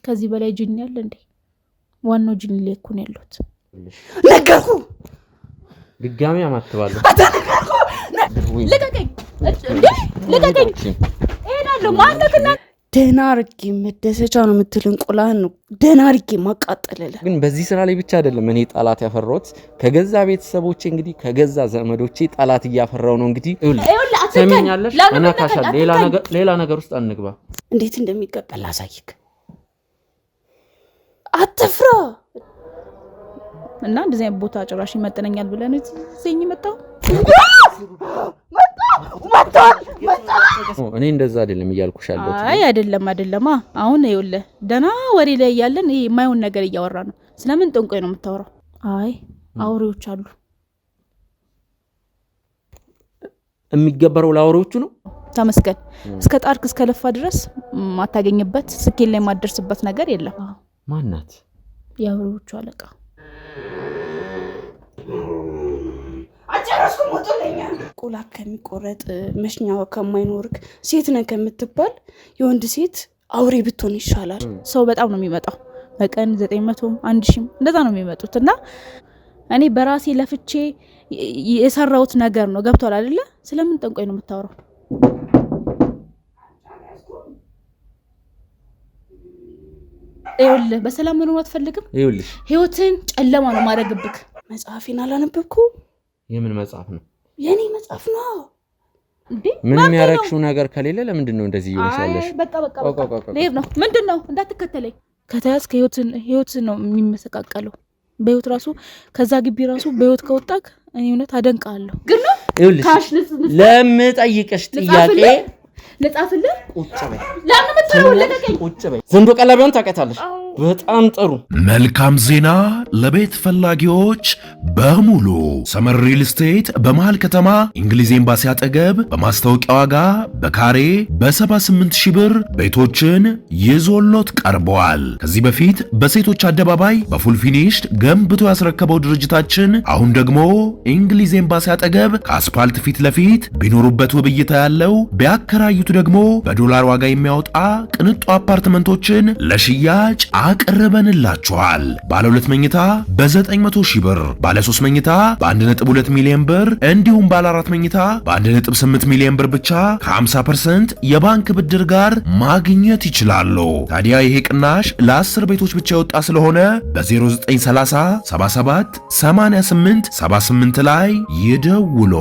ከዚህ በላይ ጅን ያለ እንዴ? ዋናው ጅን ሊኩ ነው ያሉት። ነገርኩ ድጋሚ አማትባለሁ። ለቀቀኝ እንዴ! ለቀቀኝ። እሄዳለሁ። ማንተክና ደህና አድርጌ መደሰቻ ነው የምትልን ቆላህን ነው ደህና አድርጌ ማቃጠለለ። ግን በዚህ ስራ ላይ ብቻ አይደለም እኔ ጠላት ያፈራሁት ከገዛ ቤተሰቦቼ እንግዲህ ከገዛ ዘመዶቼ ጠላት እያፈራው ነው። እንግዲህ ሰሚኛለሽ አናካሻል። ሌላ ነገር ውስጥ አንግባ። እንዴት እንደሚቀበል አሳይክ። አትፍራ እና እንደዚህ ቦታ ጭራሽ ይመጥነኛል ብለን እዚህኝ መጣው። እኔ እንደዛ አይደለም እያልኩሻለሁ። አይ አይደለም። አሁን ይኸውልህ ደና ወሬ ላይ ያለን ይሄ የማይሆን ነገር እያወራ ነው። ስለምን ጥንቆይ ነው የምታወራው? አይ አውሬዎች አሉ። የሚገበረው ለአውሬዎቹ ነው። ተመስገን እስከ ጣርክ እስከ ለፋ ድረስ ማታገኝበት ስኬል ላይ ማደርስበት ነገር የለም። ማናት? የአውሬዎቹ አለቃ። አጨረስኩ። ሞቶለኛ ቆላ ከሚቆረጥ መሽኛው ከማይኖርክ ሴት ነህ ከምትባል የወንድ ሴት አውሬ ብትሆን ይሻላል። ሰው በጣም ነው የሚመጣው። በቀን 900 1000 እንደዛ ነው የሚመጡት። እና እኔ በራሴ ለፍቼ የሰራውት ነገር ነው። ገብቷል አይደለ? ስለምን ጠንቆይ ነው የምታወራው? ይኸውልህ በሰላም መኖር አትፈልግም? ይኸውልሽ ህይወትን ጨለማ ነው ማድረግብክ። መጽሐፌን አላነበብኩ? የምን መጽሐፍ ነው? የኔ መጽሐፍ ነው እንዴ? ምንም ያረክሽው ነገር ከሌለ ለምንድን ነው እንደዚህ ይወሻለሽ? በቃ ለይር ነው። ምንድነው? እንዳትከተለኝ። ከተያዝክ ህይወት ነው የሚመሰቃቀለው። በህይወት ራሱ ከዛ ግቢ ራሱ በህይወት ከወጣክ እኔ እውነት አደንቃለሁ። ግን ነው ይኸውልሽ ለምጠይቅሽ ጥያቄ ለጻፍልህ ቁጭ በይ። ለምን መተረው? ለቀቀኝ። ቁጭ በይ። ዘንዶ ቀለቤውን ታውቂያታለሽ? በጣም ጥሩ። መልካም ዜና ለቤት ፈላጊዎች በሙሉ ሰመር ሪል ስቴት በመሃል ከተማ እንግሊዝ ኤምባሲ አጠገብ በማስታወቂያ ዋጋ በካሬ በ78,000 ብር ቤቶችን ይዞሎት ቀርበዋል። ከዚህ በፊት በሴቶች አደባባይ በፉል ፊኒሽድ ገንብቶ ያስረከበው ድርጅታችን አሁን ደግሞ እንግሊዝ ኤምባሲ አጠገብ ከአስፓልት ፊት ለፊት ቢኖሩበት ውብ እይታ ያለው ቢያከራዩት ደግሞ በዶላር ዋጋ የሚያወጣ ቅንጡ አፓርትመንቶችን ለሽያጭ አቅርበንላችኋል። ባለ 2 መኝታ በ900,000 ብር፣ ባለ 3 መኝታ በ1.2 ሚሊዮን ብር እንዲሁም ባለ 4 መኝታ በ1.8 ሚሊዮን ብር ብቻ ከ50% የባንክ ብድር ጋር ማግኘት ይችላሉ። ታዲያ ይሄ ቅናሽ ለ10 ቤቶች ብቻ የወጣ ስለሆነ በ0930 77 88 78 ላይ ይደውሉ።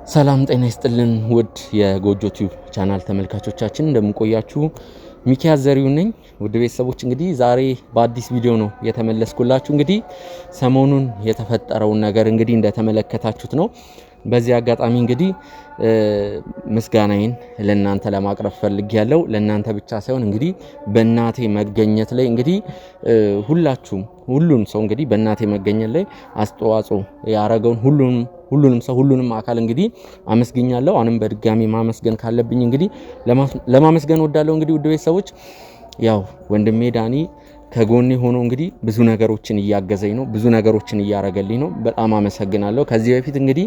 ሰላም ጤና ይስጥልን ውድ የጎጆ ቲዩብ ቻናል ተመልካቾቻችን እንደምንቆያችሁ ሚኪያስ ዘሪሁን ነኝ። ውድ ቤተሰቦች እንግዲህ ዛሬ በአዲስ ቪዲዮ ነው የተመለስኩላችሁ። እንግዲህ ሰሞኑን የተፈጠረውን ነገር እንግዲህ እንደተመለከታችሁት ነው። በዚህ አጋጣሚ እንግዲህ ምስጋናዬን ለእናንተ ለማቅረብ ፈልጌያለሁ። ለእናንተ ብቻ ሳይሆን እንግዲህ በእናቴ መገኘት ላይ እንግዲህ ሁሉም ሰው እንግዲህ በእናቴ መገኘት ላይ አስተዋጽኦ ያረገውን ሁሉንም አካል እንግዲህ አመስግኛለሁ። አሁንም በድጋሚ ማመስገን ካለብኝ እንግዲህ ለማመስገን ወዳለሁ። እንግዲህ ውድ ቤተሰቦች ያው ወንድሜ ዳኒ ከጎኔ ሆኖ እንግዲህ ብዙ ነገሮችን እያገዘኝ ነው፣ ብዙ ነገሮችን እያረገልኝ ነው። በጣም አመሰግናለሁ። ከዚህ በፊት እንግዲህ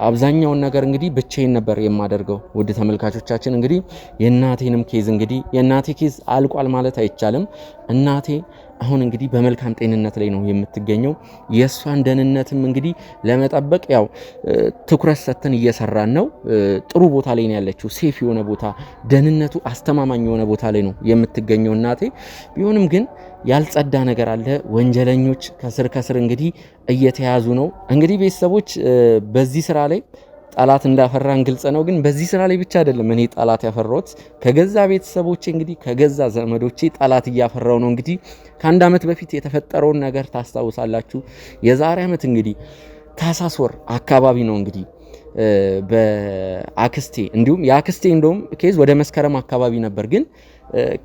አብዛኛውን ነገር እንግዲህ ብቻዬን ነበር የማደርገው። ውድ ተመልካቾቻችን እንግዲህ የእናቴንም ኬዝ እንግዲህ የእናቴ ኬዝ አልቋል ማለት አይቻልም። እናቴ አሁን እንግዲህ በመልካም ጤንነት ላይ ነው የምትገኘው። የእሷን ደህንነትም እንግዲህ ለመጠበቅ ያው ትኩረት ሰጥተን እየሰራን ነው። ጥሩ ቦታ ላይ ነው ያለችው፣ ሴፍ የሆነ ቦታ፣ ደህንነቱ አስተማማኝ የሆነ ቦታ ላይ ነው የምትገኘው እናቴ። ቢሆንም ግን ያልጸዳ ነገር አለ። ወንጀለኞች ከስር እንግዲህ እየተያዙ ነው። እንግዲህ ቤተሰቦች በዚህ ስራ ላይ ጠላት እንዳፈራን ግልጽ ነው። ግን በዚህ ስራ ላይ ብቻ አይደለም እኔ ጠላት ያፈራሁት ከገዛ ቤተሰቦቼ እንግዲህ ከገዛ ዘመዶቼ ጠላት እያፈራው ነው። እንግዲህ ከአንድ ዓመት በፊት የተፈጠረውን ነገር ታስታውሳላችሁ። የዛሬ ዓመት እንግዲህ ታህሳስ ወር አካባቢ ነው እንግዲህ በአክስቴ እንዲሁም የአክስቴ እንደውም ኬዝ ወደ መስከረም አካባቢ ነበር። ግን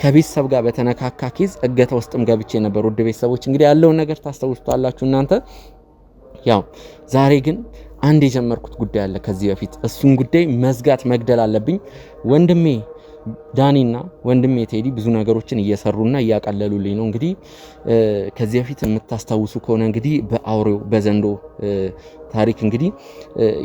ከቤተሰብ ጋር በተነካካ ኬዝ እገታ ውስጥም ገብቼ ነበር። ውድ ቤተሰቦች እንግዲህ ያለውን ነገር ታስታውሱታላችሁ እናንተ። ያው ዛሬ ግን አንድ የጀመርኩት ጉዳይ አለ ከዚህ በፊት። እሱን ጉዳይ መዝጋት መግደል አለብኝ። ወንድሜ ዳኒና ወንድሜ ቴዲ ብዙ ነገሮችን እየሰሩና እያቀለሉልኝ ነው። እንግዲህ ከዚህ በፊት የምታስታውሱ ከሆነ እንግዲህ በአውሬው በዘንዶ ታሪክ እንግዲህ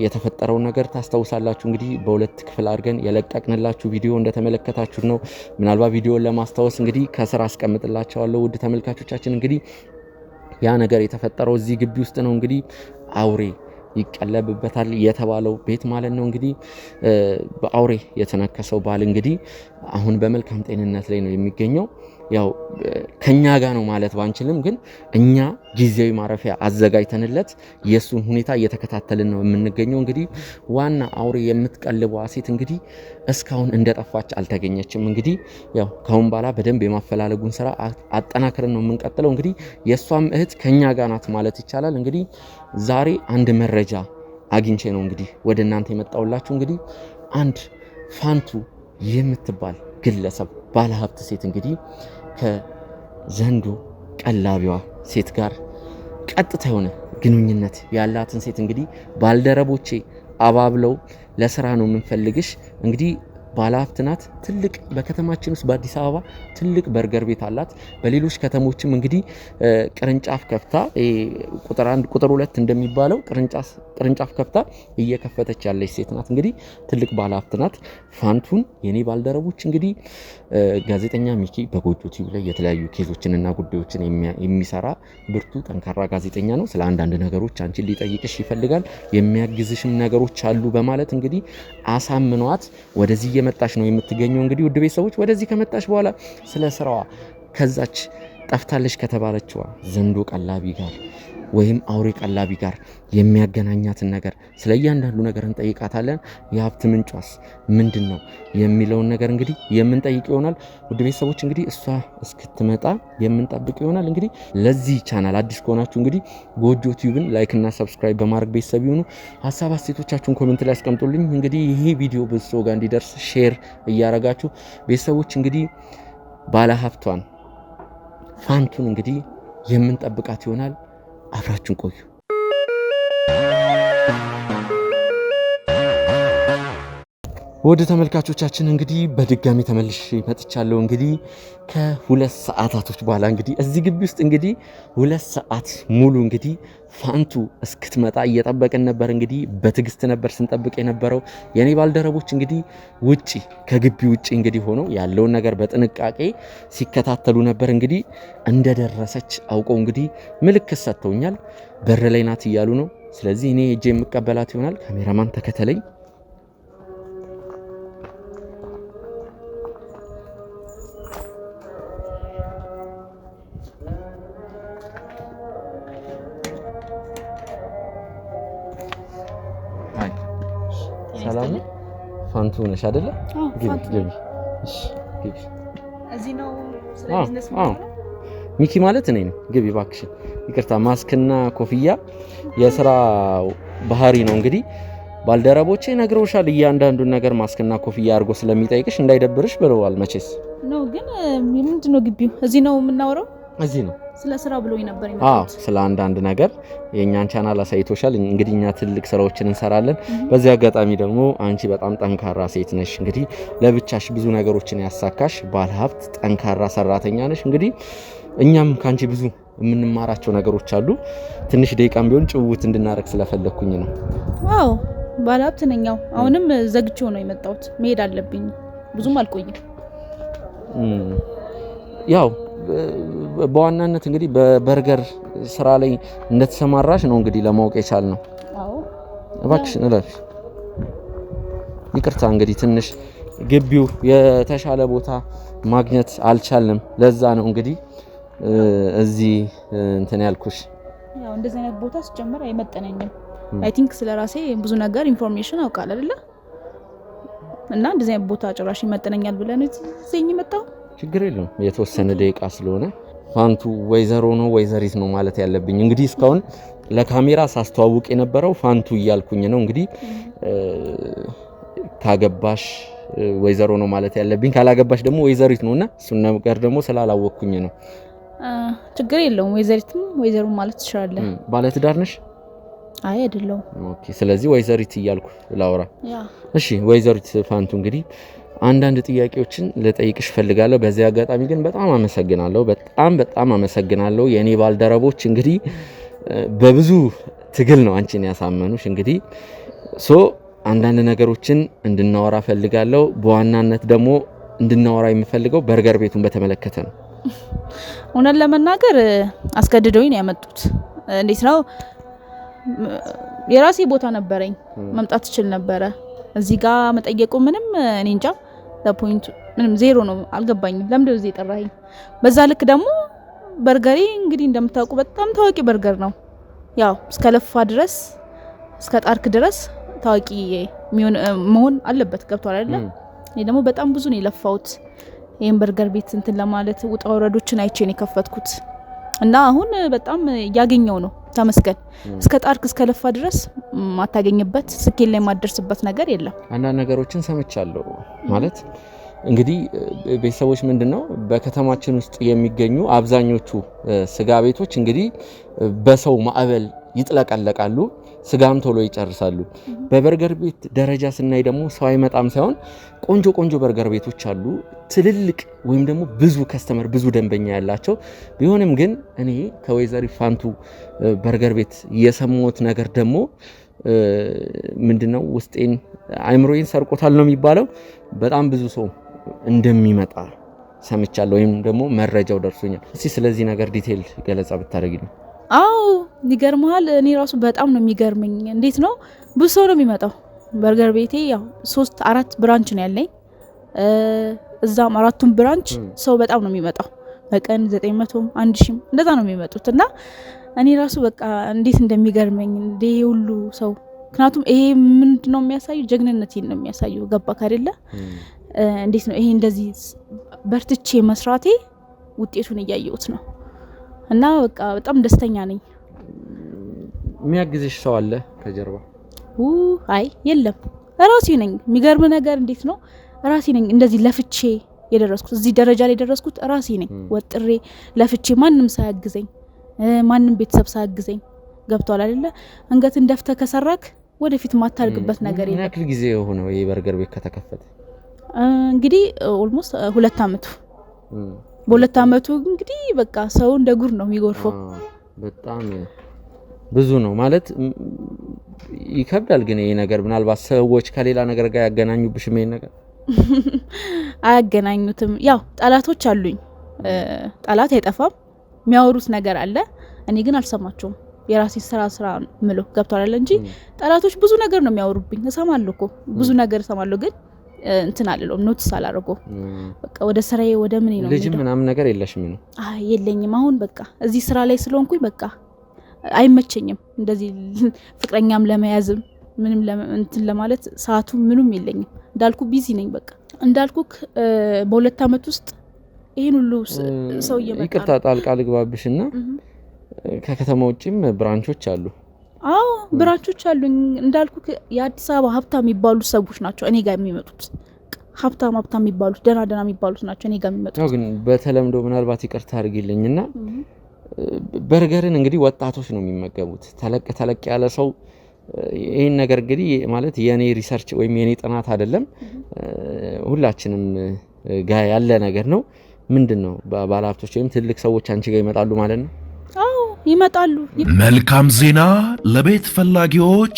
የተፈጠረው ነገር ታስታውሳላችሁ። እንግዲህ በሁለት ክፍል አድርገን የለቀቅንላችሁ ቪዲዮ እንደተመለከታችሁ ነው። ምናልባት ቪዲዮን ለማስታወስ እንግዲህ ከስራ አስቀምጥላችኋለሁ ውድ ተመልካቾቻችን። እንግዲህ ያ ነገር የተፈጠረው እዚህ ግቢ ውስጥ ነው። እንግዲህ አውሬ ይቀለብበታል የተባለው ቤት ማለት ነው። እንግዲህ በአውሬ የተነከሰው ባል እንግዲህ አሁን በመልካም ጤንነት ላይ ነው የሚገኘው። ያው ከኛ ጋር ነው ማለት ባንችልም ግን እኛ ጊዜያዊ ማረፊያ አዘጋጅተንለት የሱን ሁኔታ እየተከታተልን ነው የምንገኘው። እንግዲህ ዋና አውሬ የምትቀልበዋ ሴት እንግዲህ እስካሁን እንደጠፋች አልተገኘችም። እንግዲህ ያው ካሁን በኋላ በደንብ የማፈላለጉን ስራ አጠናክረን ነው የምንቀጥለው። እንግዲህ የሷም እህት ከኛ ጋር ናት ማለት ይቻላል። እንግዲህ ዛሬ አንድ መረጃ አግኝቼ ነው እንግዲህ ወደ እናንተ የመጣሁላችሁ። እንግዲህ አንድ ፋንቱ የምትባል ግለሰብ ባለሀብት ሴት እንግዲህ ከዘንዶ ቀላቢዋ ሴት ጋር ቀጥታ የሆነ ግንኙነት ያላትን ሴት እንግዲህ ባልደረቦቼ አባብለው ለስራ ነው የምንፈልግሽ እንግዲህ ባለሀብት ናት። ትልቅ በከተማችን ውስጥ በአዲስ አበባ ትልቅ በርገር ቤት አላት። በሌሎች ከተሞችም እንግዲህ ቅርንጫፍ ከፍታ ቁጥር 1 ቁጥር 2 እንደሚባለው ቅርንጫፍ ከፍታ እየከፈተች ያለች ሴት ናት። እንግዲህ ትልቅ ባለሀብት ናት። ፋንቱን የኔ ባልደረቦች እንግዲህ ጋዜጠኛ ሚኪ በጎጆ ቲቪ ላይ የተለያዩ ኬዞችንና ጉዳዮችን የሚሰራ ብርቱ ጠንካራ ጋዜጠኛ ነው። ስለ አንዳንድ ነገሮች አንቺን ሊጠይቅሽ ይፈልጋል፣ የሚያግዝሽም ነገሮች አሉ በማለት እንግዲህ አሳምኗት ወደዚህ እየመጣች ነው የምትገኘው። እንግዲህ ውድ ቤተሰቦች ወደዚህ ከመጣች በኋላ ስለ ስራዋ ከዛች ጠፍታለች ከተባለችዋ ዘንዶ ቀላቢ ጋር ወይም አውሬ ቀላቢ ጋር የሚያገናኛትን ነገር ስለ እያንዳንዱ ነገር እንጠይቃታለን። የሀብት ምንጯስ ምንድን ነው የሚለውን ነገር እንግዲህ የምንጠይቅ ይሆናል። ውድ ቤተሰቦች እንግዲህ እሷ እስክትመጣ የምንጠብቅ ይሆናል። እንግዲህ ለዚህ ቻናል አዲስ ከሆናችሁ እንግዲህ ጎጆ ቲዩብን ላይክ እና ሰብስክራይብ በማድረግ ቤተሰብ ይሁኑ። ሀሳብ አስተያየቶቻችሁን ኮሜንት ላይ አስቀምጡልኝ። እንግዲህ ይሄ ቪዲዮ ብዙ ሰው ጋር እንዲደርስ ሼር እያረጋችሁ ቤተሰቦች እንግዲህ ባለሀብቷን ፋንቱን እንግዲህ የምንጠብቃት ይሆናል። አብራችሁን ቆዩ። ወደ ተመልካቾቻችን እንግዲህ በድጋሚ ተመልሼ መጥቻለሁ። እንግዲህ ከ2 ሰዓታቶች በኋላ እንግዲህ እዚህ ግቢ ውስጥ እንግዲህ 2 ሰዓት ሙሉ እንግዲህ ፋንቱ እስክትመጣ እየጠበቅን ነበር። እንግዲህ በትዕግስት ነበር ስንጠብቅ የነበረው። የኔ ባልደረቦች እንግዲህ ውጪ ከግቢ ውጪ እንግዲህ ሆነው ያለውን ነገር በጥንቃቄ ሲከታተሉ ነበር። እንግዲህ እንደደረሰች አውቀው እንግዲህ ምልክት ሰጥተውኛል። በር ላይ ናት እያሉ ነው። ስለዚህ እኔ ሄጄ የምቀበላት ይሆናል። ካሜራማን ተከተለኝ። ሰላም ፋንቱ ነሽ አይደለ? ግቢ። እሺ ግቢ። እዚህ ነው ስለ ቢዝነስ ማለት ነው። ሚኪ ማለት እኔ ነኝ። ግቢ እባክሽ። ይቅርታ ማስክና ኮፍያ የስራ ባህሪ ነው። እንግዲህ ባልደረቦቼ ነግረውሻል። እያንዳንዱን ነገር ማስክና ኮፍያ አድርጎ ስለሚጠይቅሽ እንዳይደብርሽ ብለዋል። መቼስ ነው ግን ምንድነው ግቢው እዚህ ነው የምናወራው? እዚህ ነው። ስለ ስራ ብሎኝ ነበር የመጣሁት። ስለ አንዳንድ ነገር የኛን ቻናል አሳይቶሻል። እንግዲህ እኛ ትልቅ ስራዎችን እንሰራለን። በዚህ አጋጣሚ ደግሞ አንቺ በጣም ጠንካራ ሴት ነሽ። እንግዲህ ለብቻሽ ብዙ ነገሮችን ያሳካሽ ባለሀብት ጠንካራ ሰራተኛ ነሽ። እንግዲህ እኛም ካንቺ ብዙ የምንማራቸው ነገሮች አሉ። ትንሽ ደቂቃም ቢሆን ጭውውት እንድናረግ ስለፈለኩኝ ነው። ዋው ባለሀብት ነኛው። አሁንም ዘግቼው ነው የመጣሁት። መሄድ አለብኝ። ብዙም አልቆይም። ያው በዋናነት እንግዲህ በበርገር ስራ ላይ እንደተሰማራሽ ነው እንግዲህ ለማወቅ የቻልነው። አዎ እባክሽ እለፊ። ይቅርታ እንግዲህ ትንሽ ግቢው የተሻለ ቦታ ማግኘት አልቻልንም። ለዛ ነው እንግዲህ እዚህ እንትን ያልኩሽ። ያው እንደዚህ አይነት ቦታ ሲጀመር አይመጠነኝም። አይ ቲንክ ስለራሴ ብዙ ነገር ኢንፎርሜሽን አውቃለሁ አይደለ? እና እንደዚህ አይነት ቦታ ጭራሽ ይመጠነኛል ብለን እዚህ መጣሁ። ችግር የለውም። የተወሰነ ደቂቃ ስለሆነ ፋንቱ ወይዘሮ ነው ወይዘሪት ነው ማለት ያለብኝ። እንግዲህ እስካሁን ለካሜራ ሳስተዋውቅ የነበረው ፋንቱ እያልኩኝ ነው። እንግዲህ ካገባሽ ወይዘሮ ነው ማለት ያለብኝ፣ ካላገባሽ ደግሞ ወይዘሪት ነውና እሱን ነገር ደግሞ ስላላወቅኩኝ ነው። ችግር የለውም። ወይዘሪትም ወይዘሮ ማለት ትችላለህ። ባለ ትዳር ነሽ? አይ አይደለም። ኦኬ። ስለዚህ ወይዘሪት እያልኩ ላውራ። ያ እሺ። ወይዘሪት ፋንቱ እንግዲህ አንዳንድ ጥያቄዎችን ልጠይቅሽ ፈልጋለሁ። በዚህ አጋጣሚ ግን በጣም አመሰግናለሁ። በጣም አመሰግናለሁ። የኔ ባልደረቦች እንግዲህ በብዙ ትግል ነው አንቺን ያሳመኑሽ። እንግዲህ አንዳንድ ነገሮችን እንድናወራ ፈልጋለሁ። በዋናነት ደግሞ እንድናወራ የምፈልገው በርገር ቤቱን በተመለከተ ነው። እውነት ለመናገር አስገድደውኝ ነው ያመጡት። እንዴት ነው የራሴ ቦታ ነበረኝ፣ መምጣት እችል ነበረ። እዚህ ጋር መጠየቁ ምንም እኔ እንጃ ለፖይንቱ ምንም ዜሮ ነው። አልገባኝም ለምን እዚህ ጠራኸኝ። በዛ ልክ ደግሞ በርገሬ እንግዲህ እንደምታውቁ በጣም ታዋቂ በርገር ነው። ያው እስከ ለፋ ድረስ እስከ ጣርክ ድረስ ታዋቂ መሆን አለበት። ገብቷል አይደል? እኔ ደግሞ በጣም ብዙ ነው የለፋውት ይሄን በርገር ቤት እንትን ለማለት ውጣ ወረዶችን አይቼ ነው የከፈትኩት እና አሁን በጣም ያገኘው ነው። ተመስገን። እስከ ጣርክ እስከ ለፋ ድረስ ማታገኝበት ስኬል ላይ ማደርስበት ነገር የለም። አንዳንድ ነገሮችን ሰምቻለሁ። ማለት እንግዲህ ቤተሰቦች ምንድነው በከተማችን ውስጥ የሚገኙ አብዛኞቹ ስጋ ቤቶች እንግዲህ በሰው ማዕበል ይጥለቀለቃሉ፣ ስጋም ቶሎ ይጨርሳሉ። በበርገር ቤት ደረጃ ስናይ ደግሞ ሰው አይመጣም ሳይሆን ቆንጆ በርገር ቤቶች አሉ፣ ትልልቅ ወይም ደግሞ ብዙ ከስተመር ብዙ ደንበኛ ያላቸው ቢሆንም ግን እኔ ከወይዘሪ ፋንቱ በርገር ቤት የሰማሁት ነገር ደግሞ ምንድነው ውስጤን አይምሮዬን ሰርቆታል ነው የሚባለው። በጣም ብዙ ሰው እንደሚመጣ ሰምቻለሁ ወይም ደግሞ መረጃው ደርሶኛል። እስቲ ስለዚህ ነገር ዲቴል ገለጻ ብታደርጊልኝ። አዎ ይገርማል። እኔ ራሱ በጣም ነው የሚገርመኝ። እንዴት ነው ብዙ ሰው ነው የሚመጣው በርገር ቤቴ። ያው 3-4 ብራንች ነው ያለኝ። እዛም 4ቱም ብራንች ሰው በጣም ነው የሚመጣው። በቀን 900 1000 እንደዛ ነው የሚመጡት እና እኔ ራሱ በቃ እንዴት እንደሚገርመኝ እንዴ ሁሉ ሰው። ምክንያቱም ይሄ ምንድነው የሚያሳዩ ጀግንነቴን ነው የሚያሳዩ። ገባክ አይደለ? እንዴት ነው ይሄ እንደዚህ በርትቼ መስራቴ ውጤቱን እያየሁት ነው እና በቃ በጣም ደስተኛ ነኝ። የሚያግዝሽ ሰው አለ ከጀርባ? አይ የለም፣ ራሴ ነኝ። የሚገርም ነገር እንዴት ነው ራሴ ነኝ እንደዚህ ለፍቼ የደረስኩት። እዚህ ደረጃ ላይ የደረስኩት ራሴ ነኝ። ወጥሬ ለፍቼ ማንም ሳያግዘኝ፣ ማንም ቤተሰብ ሳያግዘኝ። ገብቷል አይደለ? አንገትን ደፍተህ ከሰራክ ወደፊት ማታርግበት ነገር የለም። ያክል ጊዜ የሆነው ይሄ በርገር ቤት ከተከፈተ? እንግዲህ ኦልሞስት 2 አመቱ። በ2 አመቱ እንግዲህ በቃ ሰው እንደ ጉር ነው የሚጎርፈው። በጣም ብዙ ነው ማለት ይከብዳል። ግን ይሄ ነገር ምናልባት ሰዎች ከሌላ ነገር ጋር ያገናኙብሽ ምን ነገር? አያገናኙትም። ያው ጠላቶች አሉኝ። ጠላት አይጠፋም፣ የሚያወሩት ነገር አለ። እኔ ግን አልሰማቸውም። የራሴ ስራ ምሎ ገብቷል አይደል እንጂ ጠላቶች ብዙ ነገር ነው የሚያወሩብኝ። እሰማለሁ እኮ ብዙ ነገር እሰማለሁ፣ ግን እንትን አልለውም፣ ኖትስ አላደርገውም። በቃ ወደ ስራዬ ወደ ምን ነው ልጅ ምናምን ነገር የለሽም ነው? አይ የለኝም። አሁን በቃ እዚህ ስራ ላይ ስለሆንኩኝ በቃ አይመቸኝም እንደዚህ ፍቅረኛም ለመያዝም ምንም እንትን ለማለት ሰዓቱ ምንም የለኝም። እንዳልኩ ቢዚ ነኝ። በቃ እንዳልኩክ በ2 አመት ውስጥ ይሄን ሁሉ ሰው እየመጣ ነው። ይቅርታ ጣልቃ ልግባብሽና ከከተማ ውጪም ብራንቾች አሉ? አዎ ብራንቾች አሉኝ። እንዳልኩክ የአዲስ አበባ ሀብታም የሚባሉ ሰዎች ናቸው እኔ ጋር የሚመጡት። ሀብታም የሚባሉት ደና የሚባሉት ናቸው እኔ ጋር የሚመጡት። ግን በተለምዶ ምናልባት ይቅርታ አድርጊልኝና በርገርን እንግዲህ ወጣቶች ነው የሚመገቡት። ተለቅ ያለ ሰው ይሄን ነገር እንግዲህ ማለት የኔ ሪሰርች ወይም የኔ ጥናት አይደለም፣ ሁላችንም ጋር ያለ ነገር ነው። ምንድነው ባለሀብቶች ወይም ትልቅ ሰዎች አንቺ ጋር ይመጣሉ ማለት ነው? አዎ ይመጣሉ። መልካም ዜና ለቤት ፈላጊዎች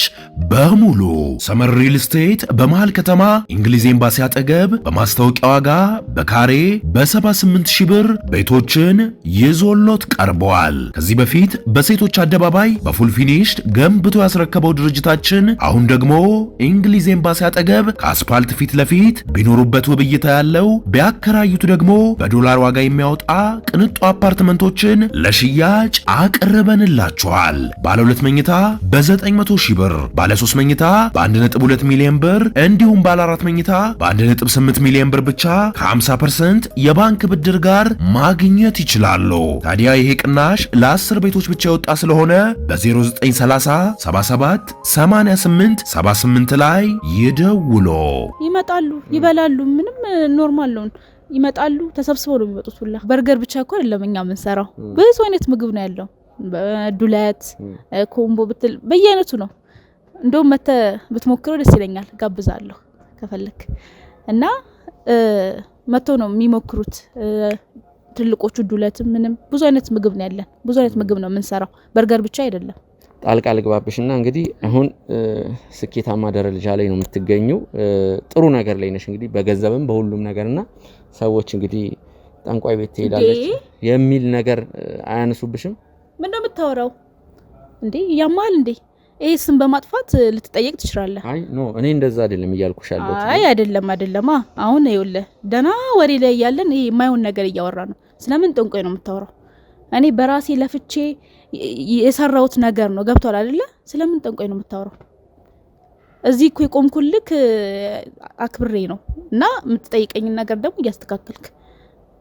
በሙሉ ሰመር ሪል ስቴት በመሃል ከተማ እንግሊዝ ኤምባሲ አጠገብ በማስታወቂያ ዋጋ በካሬ በ78,000 ብር ቤቶችን ይዞሎት ቀርበዋል። ከዚህ በፊት በሴቶች አደባባይ በፉል ፊኒሽድ ገንብቶ ያስረከበው ድርጅታችን አሁን ደግሞ እንግሊዝ ኤምባሲ አጠገብ ከአስፓልት ፊት ለፊት ቢኖሩበት ውብ እይታ ያለው ቢያከራዩት ደግሞ በዶላር ዋጋ የሚያወጣ ቅንጡ አፓርትመንቶችን ለሽያጭ አቅርበንላችኋል። ባለ 2 መኝታ በ900,000 ብር፣ ባለ 3 መኝታ በ1.2 ሚሊዮን ብር እንዲሁም ባለ 4 መኝታ በ1.8 ሚሊዮን ብር ብቻ ከ50% የባንክ ብድር ጋር ማግኘት ይችላሉ። ታዲያ ይሄ ቅናሽ ለ10 ቤቶች ብቻ የወጣ ስለሆነ በ0930 77 88 78 ላይ ይደውሉ። ይመጣሉ፣ ይበላሉ። ምንም ኖርማል ነው። ይመጣሉ፣ ተሰብስበው ነው የሚመጡት። ሁላ በርገር ብቻ እኮ አይደለም እኛ የምንሰራው፣ ብዙ አይነት ምግብ ነው ያለው። ዱለት፣ ኮምቦ ብትል በየአይነቱ ነው። እንደውም መተ ብትሞክረው ደስ ይለኛል፣ ጋብዛለሁ ከፈለክ። እና መጥቶ ነው የሚሞክሩት ትልቆቹ ዱለት ምንም ብዙ አይነት ምግብ ነው ያለን ብዙ አይነት ምግብ ነው የምንሰራው በርገር ብቻ አይደለም ጣልቃ ልግባብሽና እንግዲህ አሁን ስኬታማ ደረጃ ላይ ነው የምትገኘው ጥሩ ነገር ላይ ነሽ እንግዲህ በገንዘብም በሁሉም ነገርና ሰዎች እንግዲህ ጠንቋይ ቤት ትሄዳለች የሚል ነገር አያነሱብሽም ምን ነው የምታወራው እንዴ ያማል እንዴ ስም በማጥፋት ልትጠየቅ ትችላለህ አይ ኖ እኔ እንደዛ አይደለም እያልኩሻለሁ አይ አይደለም አሁን ይኸውልህ ደና ወሬ ላይ ያለን ይሄ የማይሆን ነገር እያወራ ነው ስለምን ጠንቋይ ነው የምታወራው እኔ በራሴ ለፍቼ የሰራውት ነገር ነው ገብቷል አይደለ ስለምን ጠንቋይ ነው የምታወራው እዚህ እኮ የቆምኩልክ አክብሬ ነው እና የምትጠይቀኝ ነገር ደግሞ እያስተካከልክ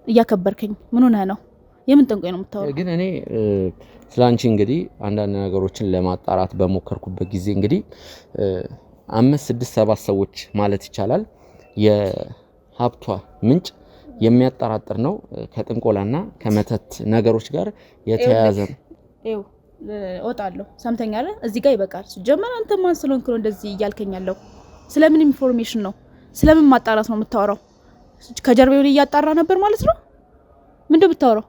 እያከበርከኝ ምን ሆነ ነው የምን ጠንቋይ ነው የምታወራው ግን እኔ ስላንቺ እንግዲህ አንዳንድ ነገሮችን ለማጣራት በሞከርኩበት ጊዜ እንግዲህ 5 6 7 ሰዎች ማለት ይቻላል የሀብቷ ምንጭ የሚያጠራጥር ነው ከጥንቆላና ከመተት ነገሮች ጋር የተያያዘ ነው ይው ወጣለሁ ሰምተኛለ እዚህ ጋር ይበቃል ጀመር አንተ ማን ስለሆንክ ነው እንደዚህ እያልከኛለሁ ስለምን ኢንፎርሜሽን ነው ስለምን ማጣራት ነው የምታወራው ከጀርባው ላይ ያጣራ ነበር ማለት ነው ምንድነው የምታወራው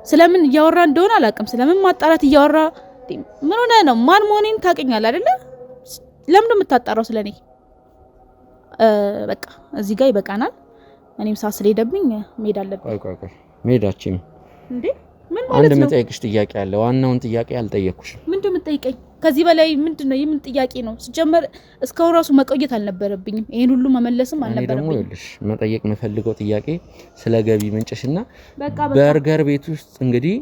ስለምን እያወራ እንደሆነ አላውቅም ስለምን ማጣራት እያወራ ምን ሆነ ነው ማን መሆኔን ታውቀኛለህ አይደለ ለምን የምታጣራው ስለኔ በቃ እዚህ ጋር ይበቃናል እኔም ሳስሌደብኝ መሄድ አለብኝ ቆይ መሄዳችን እንዴ ምን ማለት አንድ ነው መጠየቅሽ ጥያቄ አለ ዋናውን ጥያቄ አልጠየቅኩሽም ምንድነው የምትጠይቀኝ ከዚህ በላይ ምንድነው የምን ጥያቄ ነው ሲጀመር እስካሁን ራሱ መቆየት አልነበረብኝም ይሄን ሁሉ መመለስም አልነበረብኝም እኔ ደግሞ ይልሽ መጠየቅ መፈልገው ጥያቄ ስለ ገቢ ምንጭሽና በርገር ቤት ውስጥ እንግዲህ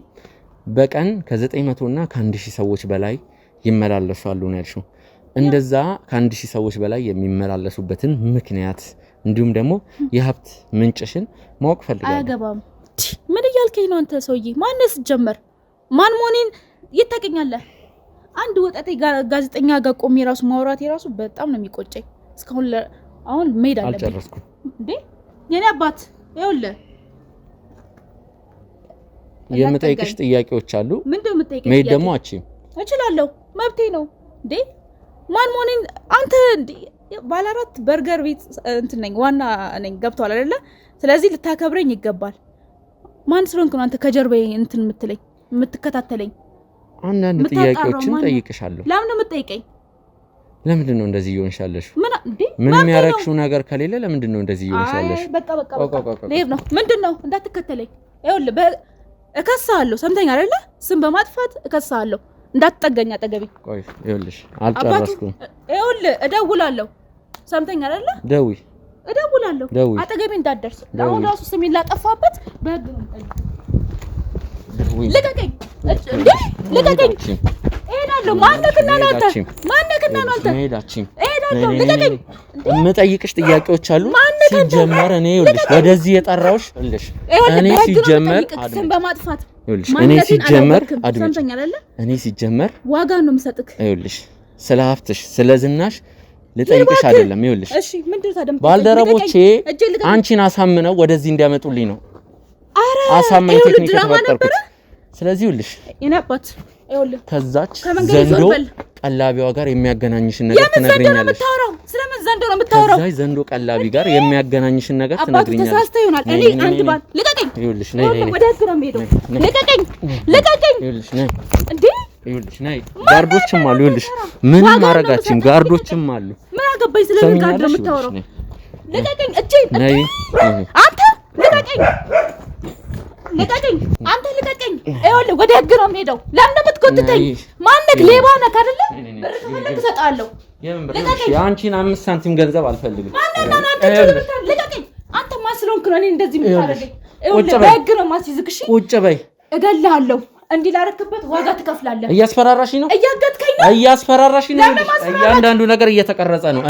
በቀን ከ900 እና ከ1000 ሰዎች በላይ ይመላለሳሉ ነው ያልሽው እንደዛ ከ1000 ሰዎች በላይ የሚመላለሱበትን ምክንያት እንዲሁም ደግሞ የሀብት ምንጭሽን ማወቅ ፈልጋለሁ አያገባም ምን እያልከኝ ነው አንተ ሰውዬ ማንስ ጀመር ማን ሞኔን ይተቀኛለህ አንድ ወጣቴ ጋዜጠኛ ጋር ቆሜ ራሱ ማውራት የራሱ በጣም ነው የሚቆጨኝ እስካሁን አሁን መሄድ አለብኝ አልጨረስኩም እንዴ የኔ አባት ይኸውልህ የምጠይቅሽ ጥያቄዎች አሉ ምንድነው የምጠይቀኝ መሄድ ደግሞ እችላለሁ መብቴ ነው እንዴ ማን ሞኔን አንተ እንዴ ባላራት በርገር ቤት እንትን ነኝ ዋና ነኝ ገብቷል አይደለ ስለዚህ ልታከብረኝ ይገባል ማን ስለሆንክ ነው አንተ ከጀርባዬ እንትን የምትለኝ የምትከታተለኝ አንዳንድ ጥያቄዎችን ጠይቅሻለሁ ለምን ነው የምትጠይቀኝ ለምንድን ነው እንደዚህ ይሆንሻለሽ እንዴ ምንም ያረክሽው ነገር ከሌለ ለምንድን ነው እንደዚህ ይሆንሻለሽ በቃ ለይብ ነው ምንድነው እንዳትከተለኝ ይኸውልህ እከሳለሁ ሰምተኛ አይደለ ስም በማጥፋት እከሳለሁ እንዳትጠገኛ አጠገቤ ቆይ ይኸውልሽ አልጨረስኩም ይኸውልህ እደውላለሁ ሰምተኛ አይደለ እደውላለሁ አጠገቤ እንዳትደርስ አሁን ራሱ ስሜን ላጠፋበት በህግ ነው ልቀቀኝ እንዴ ልቀቀኝ እሄዳለሁ ማነክና ነው አንተ እሄዳለሁ ልቀቀኝ የምጠይቅሽ ጥያቄዎች አሉ ሲጀመር እኔ ይኸውልሽ ወደዚህ የጠራውሽ ይኸውልሽ እኔ ሲጀመር ስም በማጥፋት ይኸውልሽ እኔ ሲጀመር ዋጋ ነው የምሰጥክ ይኸውልሽ ስለ ሀብትሽ ስለ ዝናሽ ልጠይቅሽ አይደለም ይኸውልሽ እሺ ምንድነው ታደም ባልደረቦቼ አንቺን አሳምነው ወደዚህ እንዲያመጡልኝ ነው አሳማኝ ቴክኒክ ተፈጠርኩት ስለዚህ ይኸውልሽ ይናባት ይኸውልህ ከዛች ዘንዶ ቀላቢዋ ጋር የሚያገናኝሽን ነገር ትነግሪኛለሽ ስለምን ዘንዶ ነው የምታወራው ከዛች ዘንዶ ቀላቢ ጋር የሚያገናኝሽን ነገር ትነግሪኛለሽ ተሳስተ ይሆናል እኔ አንድ ባል ልቀቀኝ ይኸውልሽ ነይ ወደ ህግ ነው የምሄደው ልቀቀኝ ይኸውልሽ ነይ እንዴ ይኸውልሽ ነይ ጋርዶችም አሉ ይኸውልሽ ምን ማረጋችን ጋርዶችም አሉ ምን አገባኝ ስለምን ጋርድ ነው የምታወራው ልቀቀኝ እጄን ነይ አንተ ልቀቀኝ አንተ ልቀቀኝ ይኸውልህ ወደ ህግ ነው የምሄደው ለምን የምትቆጥተኝ ማነክ ሌባ ነህ አይደለ ብር እሰጥሃለሁ የአንቺን 5 ሳንቲም ገንዘብ አልፈልግም ልቀቀኝ አንተ ማን ስለሆንክ ነው እኔ እንደዚህ የምታደርገኝ ይኸውልህ በህግ ነው የማስይዝክ እሺ ቁጭ በይ እገልሃለሁ እንዲህ ላረክበት ዋጋ ትከፍላለህ እያስፈራራሽኝ ነው እያስፈራራሽኝ ነው እያንዳንዱ ነገር እየተቀረጸ ነው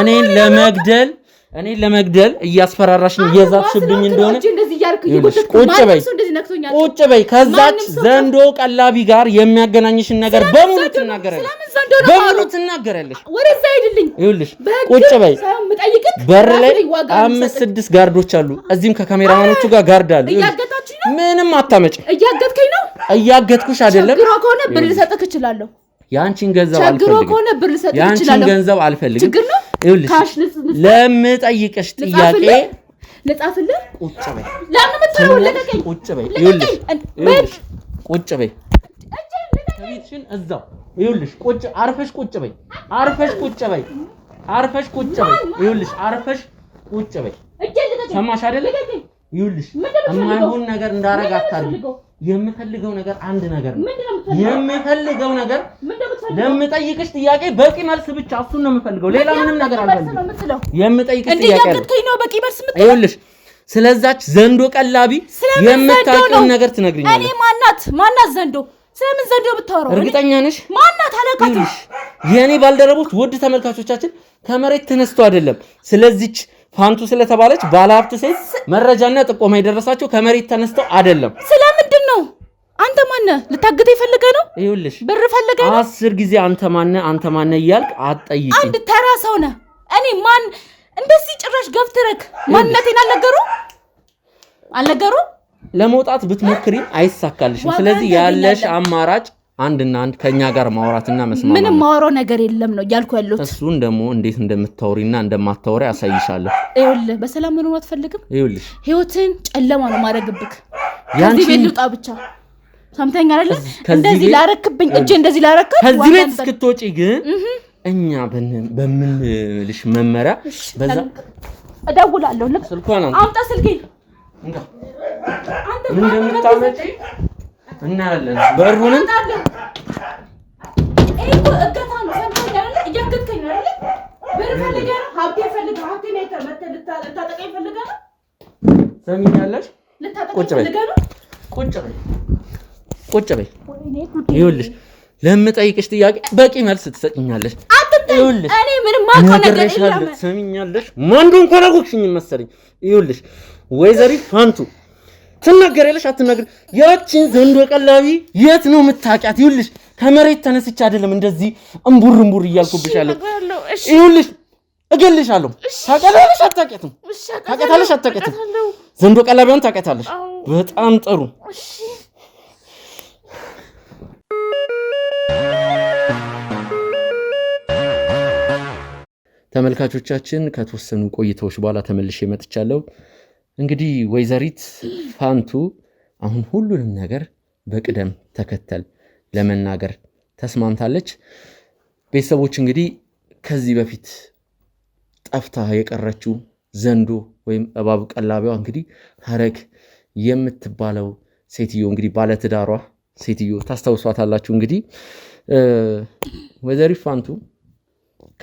እኔን ለመግደል እያስፈራራሽኝ እየዛፍሽብኝ እንደሆነ ቁጭ በይ ከዛች ዘንዶ ቀላቢ ጋር የሚያገናኝሽን ነገር በሙሉ ትናገራለሽ ወደዛ ሄድልኝ ይኸውልሽ ቁጭ በይ በር ላይ 5 6 ጋርዶች አሉ እዚህም ከካሜራማኖቹ ጋር ጋርድ አሉ ምንም አታመጭ እያገትከኝ ነው እያገትኩሽ አይደለም ችግር ከሆነ ብር ልሰጥክ እችላለሁ ያንቺን ገንዘብ አልፈልግም ችግር ነው ይኸውልሽ ለምጠይቅሽ ጥያቄ ልጻፍልህ ቁጭ በይ ለምን የምትለው ለቀቀኝ ቁጭ በይ ይኸውልሽ ቁጭ በይ ከቤትሽን እዛው ይኸውልሽ ቁጭ አርፈሽ ቁጭ በይ ይኸውልሽ አርፈሽ ቁጭ በይ ሰማሽ አይደለ ይኸውልሽ የማይሆን ነገር እንዳረጋ አታርጊ የምፈልገው ነገር አንድ ነገር ነው የምፈልገው ነገር ለምጠይቅሽ ጥያቄ በቂ መልስ ብቻ እሱን ነው የምፈልገው ሌላ ምንም ነገር አልፈልግም የምጠይቅሽ ጥያቄ ነው በቂ መልስ የምትለው ይኸውልሽ ስለዛች ዘንዶ ቀላቢ የምታውቂውን ነገር ትነግሪኛለሽ እኔ ማናት ዘንዶ ስለምን ዘንዶ ብታወራው እርግጠኛ ነሽ ማናት አለቃትሽ የኔ ባልደረቦች ውድ ተመልካቾቻችን ከመሬት ተነስቶ አይደለም ስለዚች ፋንቱ ስለተባለች ባለሀብት ሴት መረጃና ጥቆማ የደረሳቸው ከመሬት ተነስተው አይደለም ስለምንድን ነው አንተ ማነህ ልታግተኝ ፈልገህ ነው ይኸውልሽ ብር ፈልገህ ነው 10 ጊዜ አንተ ማነህ እያልክ አትጠይቂ አንድ ተራ ሰው ነህ እኔ ማን እንደዚህ ጭራሽ ገፍትረክ ማንነቴን አልነገሩ ለመውጣት ብትሞክሪ አይሳካልሽም ስለዚህ ያለሽ አማራጭ አንድና አንድ ከኛ ጋር ማውራትና መስማማት ምንም ማውራው ነገር የለም ነው ያልኩ ያለሁት እሱን ደግሞ እንዴት እንደምታወሪና እንደማታወሪ ያሳይሻለሁ ይኸውልህ በሰላም መኖር አትፈልግም ይኸውልሽ ህይወትን ጨለማ ነው ማረግብክ ከዚህ ቤት ልውጣ ብቻ ሰምተኛ አይደለ እንደዚህ ላረክብኝ እጄ እንደዚህ ላረከብ ከዚህ ቤት እስክትወጪ ግን እኛ በምንልሽ መመሪያ በዛ እደውላለሁ ስልኳን አምጣ ስልኬን አንተ እንደምታመጪ እናያለን በሩንም እኮ እገታ ነው ሰምተኛ አይደለ እያገትከኝ አይደለ ብር ፈልገህ ሀብቴ ፈልገህ ሀብቴን አይተህ ልታጠቀኝ ፈልገህ ነው ሰሚኛለሽ ልታጠቀኝ ፈልገህ ነው ቁጭ በይ ይኸውልሽ ለምጠይቅሽ ጥያቄ በቂ መልስ ትሰጪኛለሽ ይኸውልሽ እኔ ምንም ማውቀው ነገር የለም ሰሚኛለሽ ማንዱ እንኳን አወቅሽኝ መሰለኝ ይኸውልሽ ወይዘሪት ፋንቱ ትናገሪያለሽ አትናገሪ ያቺን ዘንዶ ቀላቢ የት ነው የምታውቂያት ይኸውልሽ ከመሬት ተነስቼ አይደለም እንደዚህ እንቡር እያልኩብሻለሁ ይኸውልሽ እገልሻለሁ ታውቂያለሽ አታውቂያትም ታውቂያታለሽ አታውቂያትም ዘንዶ ቀላቢውን ታውቂያታለሽ በጣም ጥሩ ተመልካቾቻችን ከተወሰኑ ቆይታዎች በኋላ ተመልሼ መጥቻለሁ እንግዲህ ወይዘሪት ፋንቱ አሁን ሁሉንም ነገር በቅደም ተከተል ለመናገር ተስማምታለች ቤተሰቦች እንግዲህ ከዚህ በፊት ጠፍታ የቀረችው ዘንዶ ወይም እባብ ቀላቢዋ እንግዲህ ሀረግ የምትባለው ሴትዮ እንግዲህ ባለትዳሯ ሴትዮ ታስታውሷታላችሁ እንግዲህ ወይዘሪት ፋንቱ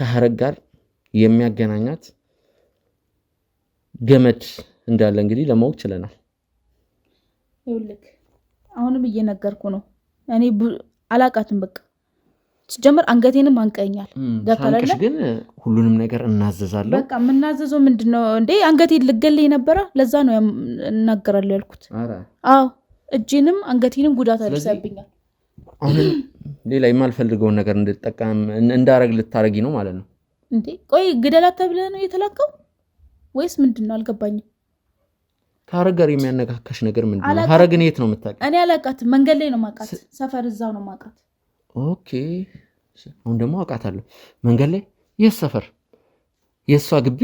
ከሀረግ ጋር የሚያገናኛት ገመድ እንዳለ እንግዲህ ለማወቅ ችለናል ይኸውልህ አሁንም እየነገርኩ ነው እኔ አላቃትም በቃ ሲጀምር አንገቴንም አንቀኛል ታንቀሽ ግን ሁሉንም ነገር እናዘዛለሁ በቃ ምናዘዘው ምንድነው እንዴ አንገቴን ልገለኝ ነበር ለዛ ነው እናገራለሁ ያልኩት አዎ እጄንም አንገቴንም ጉዳት አድርሰብኛል አሁን ሌላ የማልፈልገው ነገር እንድጠቀም እንዳረግ ልታረጊ ነው ማለት ነው እንዴ ቆይ ግደላት ተብለ ነው የተላከው ወይስ ምንድነው አልገባኝም ከሀረግ ጋር የሚያነካካሽ ነገር ምንድነው ሀረግን የት ነው የምታውቂው እኔ አላቃት መንገድ ላይ ነው ማቃት ሰፈር እዛው ነው ማቃት ኦኬ አሁን ደግሞ አውቃታለሁ መንገድ ላይ የሰፈር የሷ ግቢ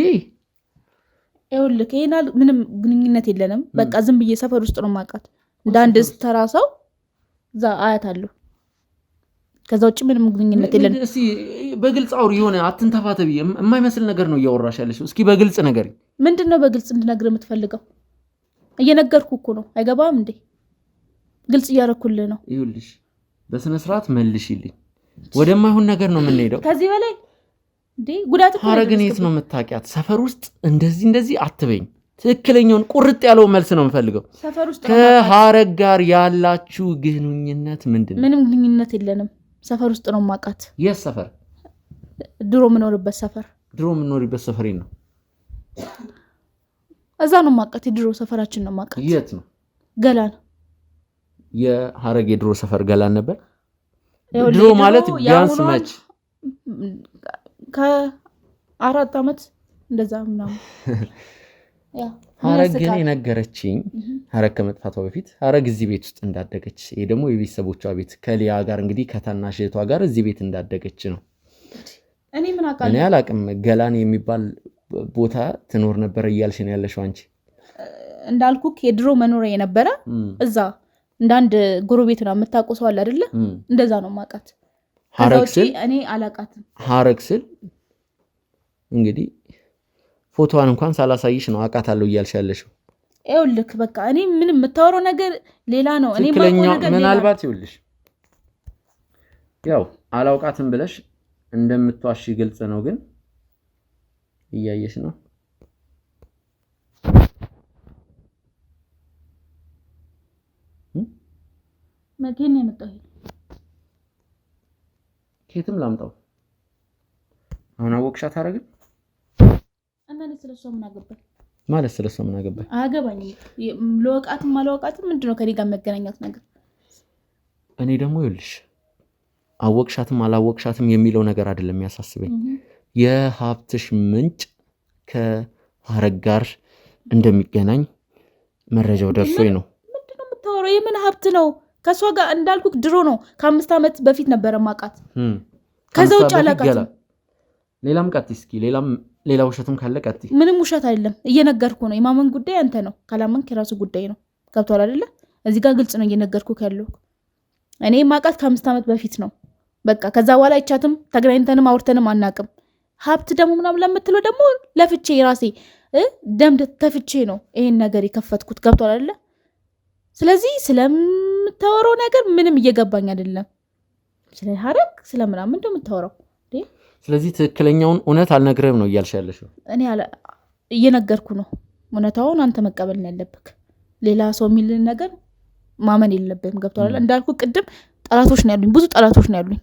ይኸውልህ ይሄና ምንም ግንኙነት የለንም በቃ ዝም ብዬ ሰፈር ውስጥ ነው ማቃት እንዳንድ ተራሳው ዛ አያታለሁ ከዛ ውጭ ምንም ግንኙነት የለንም እስኪ በግልጽ አውሪ የሆነ አትንተፋተቢ የማይመስል ነገር ነው እያወራሽ ያለሽው እስኪ በግልጽ ነገር ምንድነው በግልጽ እንድነግር የምትፈልገው እየነገርኩ እኮ ነው አይገባም እንዴ ግልጽ እያረኩልህ ነው ይኸውልሽ በስነ ስርዓት መልሽልኝ ወደማይሆን ነገር ነው የምንሄደው ከዚህ በላይ እንዴ ጉዳት እኮ ሀረግን የት ነው የምታውቂያት ሰፈር ውስጥ እንደዚህ አትበይኝ ትክክለኛውን ቁርጥ ያለው መልስ ነው የምፈልገው ሰፈር ውስጥ ከሀረግ ጋር ያላችሁ ግንኙነት ምንድነው ምንም ግንኙነት የለንም ሰፈር ውስጥ ነው ማቃት የት ሰፈር ድሮ ምኖርበት ሰፈር ድሮ ምኖርበት ሰፈር ነው እዛ ነው ማቃት የድሮ ሰፈራችን ነው ማቃት የት ነው ገላን የሀረግ የድሮ ሰፈር ገላን ነበር ድሮ ማለት ቢያንስ መች ከ4 አመት እንደዛ ምናምን ያ ሀረግ ግን የነገረችኝ ሀረግ ከመጥፋቷ በፊት ሀረግ እዚህ ቤት ውስጥ እንዳደገች ይሄ ደግሞ የቤተሰቦቿ ቤት ከሊያ ጋር እንግዲህ ከታናሽ እህቷ ጋር እዚህ ቤት እንዳደገች ነው እኔ ምን አውቃለሁ? እኔ አላቅም። ገላን የሚባል ቦታ ትኖር ነበር እያልሽ ነው ያለሽው አንቺ። እንዳልኩክ የድሮ መኖሪያ የነበረ እዛ እንዳንድ ጎረቤት ነው የምታውቀው ሰው አለ አይደለ? እንደዛ ነው ማውቃት። ሐረግስል እኔ አላውቃትም። ሐረግስል እንግዲህ ፎቶዋን እንኳን ሳላሳይሽ ነው አውቃታለሁ እያልሽ ያለሽው። ይኸውልህ በቃ እኔ ምንም የምታወራው ነገር ሌላ ነው። እኔ ትክክለኛው ምናልባት ይኸውልሽ ያው አላውቃትም ብለሽ እንደምትዋሺ ግልጽ ነው፣ ግን እያየሽ ነው። መገን የመጣው ከየትም ላምጣው። አሁን አወቅሻት አረግን እና ስለሷ ምን አገባኝ ማለት ስለሷ ምን አገባኝ? አያገባኝም። ለወቃትም አላወቃትም ምንድነው ከኔ ጋር መገናኛት ነገር? እኔ ደግሞ ይኸውልሽ አወቅሻትም አላወቅሻትም የሚለው ነገር አይደለም የሚያሳስበኝ። የሀብትሽ ምንጭ ከሐረግ ጋር እንደሚገናኝ መረጃው ደርሶኝ ነው። ምንድነው የምታወራው? የምን ሀብት ነው? ከሷ ጋር እንዳልኩክ ድሮ ነው ከ5 ዓመት በፊት ነበረ ማቃት። ከዛ ውጭ አላቃትም። ሌላም ቀጥ እስኪ ሌላ ውሸትም ካለ ቀጥ። ምንም ውሸት አይደለም እየነገርኩ ነው። የማመን ጉዳይ አንተ ነው፣ ካላመንክ የራሱ ጉዳይ ነው። ገብቷል አይደለ? እዚህ ጋር ግልጽ ነው እየነገርኩክ ያለው። እኔ ማቃት ከ5 ዓመት በፊት ነው በቃ። ከዛ በኋላ አይቻትም ተገናኝተንም አውርተንም አናቅም። ሀብት ደግሞ ምናምን ለምትለው ደግሞ ለፍቼ ራሴ ደም ተፍቼ ነው ይሄን ነገር የከፈትኩት። ገብቷል አይደለ? ስለዚህ ስለምታወራው ነገር ምንም እየገባኝ አይደለም። ስለ ሐረግ ስለምናምን እንደምታወራው። ስለዚህ ትክክለኛውን እውነት አልነግርህም ነው እያልሽ ያለሽው? እኔ እየነገርኩ ነው። እውነታውን አንተ መቀበል ነው ያለብክ። ሌላ ሰው የሚልን ነገር ማመን የለብህም። ገብቷል አይደል? እንዳልኩ ቅድም ጠላቶች ነው ያሉኝ፣ ብዙ ጠላቶች ነው ያሉኝ።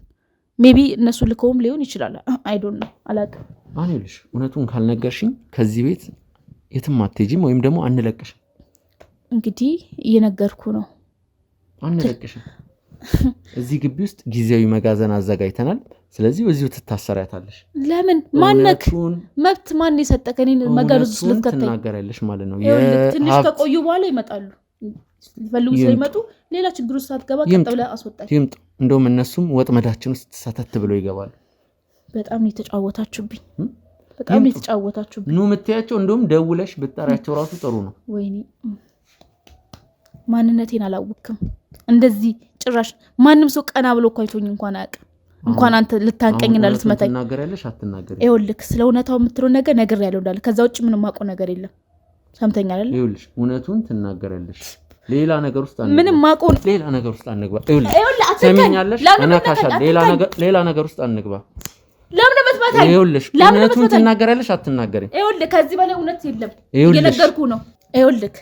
ሜቢ እነሱ ልከውም ሊሆን ይችላል። አይ ዶንት ኖ አላውቅም። አሁን ይልሽ እውነቱን ካልነገርሽኝ ከዚህ ቤት የትም አትሄጂም ወይም ደግሞ አንለቅሽም። እንግዲህ እየነገርኩ ነው። አንለቅሽም። እዚህ ግቢ ውስጥ ጊዜያዊ መጋዘን አዘጋጅተናል። ስለዚህ በዚሁ ትታሰሪያታለሽ። ለምን? ማነክ መብት ማን የሰጠከ? እኔን መጋዘን ውስጥ ልትከተኝ ትናገሪያለሽ ማለት ነው። ትንሽ ከቆዩ በኋላ ይመጣሉ። ሊፈልጉ ስለሚመጡ ሌላ ችግር ውስጥ ሳትገባ ቀጥ ብለህ አስወጣኝ። ይምጡ። እንደውም እነሱም ወጥመዳችን ውስጥ ሰተት ብለው ይገባሉ። በጣም ነው የተጫወታችሁብኝ። በጣም ነው የተጫወታችሁብኝ። ኑ የምትያቸው እንደውም ደውለሽ ብትጠሪያቸው ራሱ ጥሩ ነው። ወይኔ ማንነቴን አላወቅም። እንደዚህ ጭራሽ ማንም ሰው ቀና ብሎ እኮ አይቶኝ እንኳን አያውቅም። እንኳን አንተ ልታንቀኝና ልትመታኝ ትናገሪያለሽ። አትናገሪ። ይኸውልህ ስለ እውነታው የምትለው ነገር ነግሬያለሁ እንዳለ። ከዛ ውጭ ምንም አውቀው ነገር የለም። ሰምተኛል አይደል? ይኸውልሽ እውነቱን ትናገሪያለሽ። ሌላ ነገር ውስጥ አንግባ። ምንም አውቀው ሌላ ነገር ውስጥ አንግባ። ይኸውልህ ሰሚኛለሽ? አናካሻል። ሌላ ነገር ውስጥ አንግባ። ለምን በትባታይ? ይኸውልሽ እውነቱን ትናገሪያለሽ። አትናገሪ። ይኸውልህ ከዚህ በላይ እውነት የለም። እየነገርኩ ነው። ይኸውልህ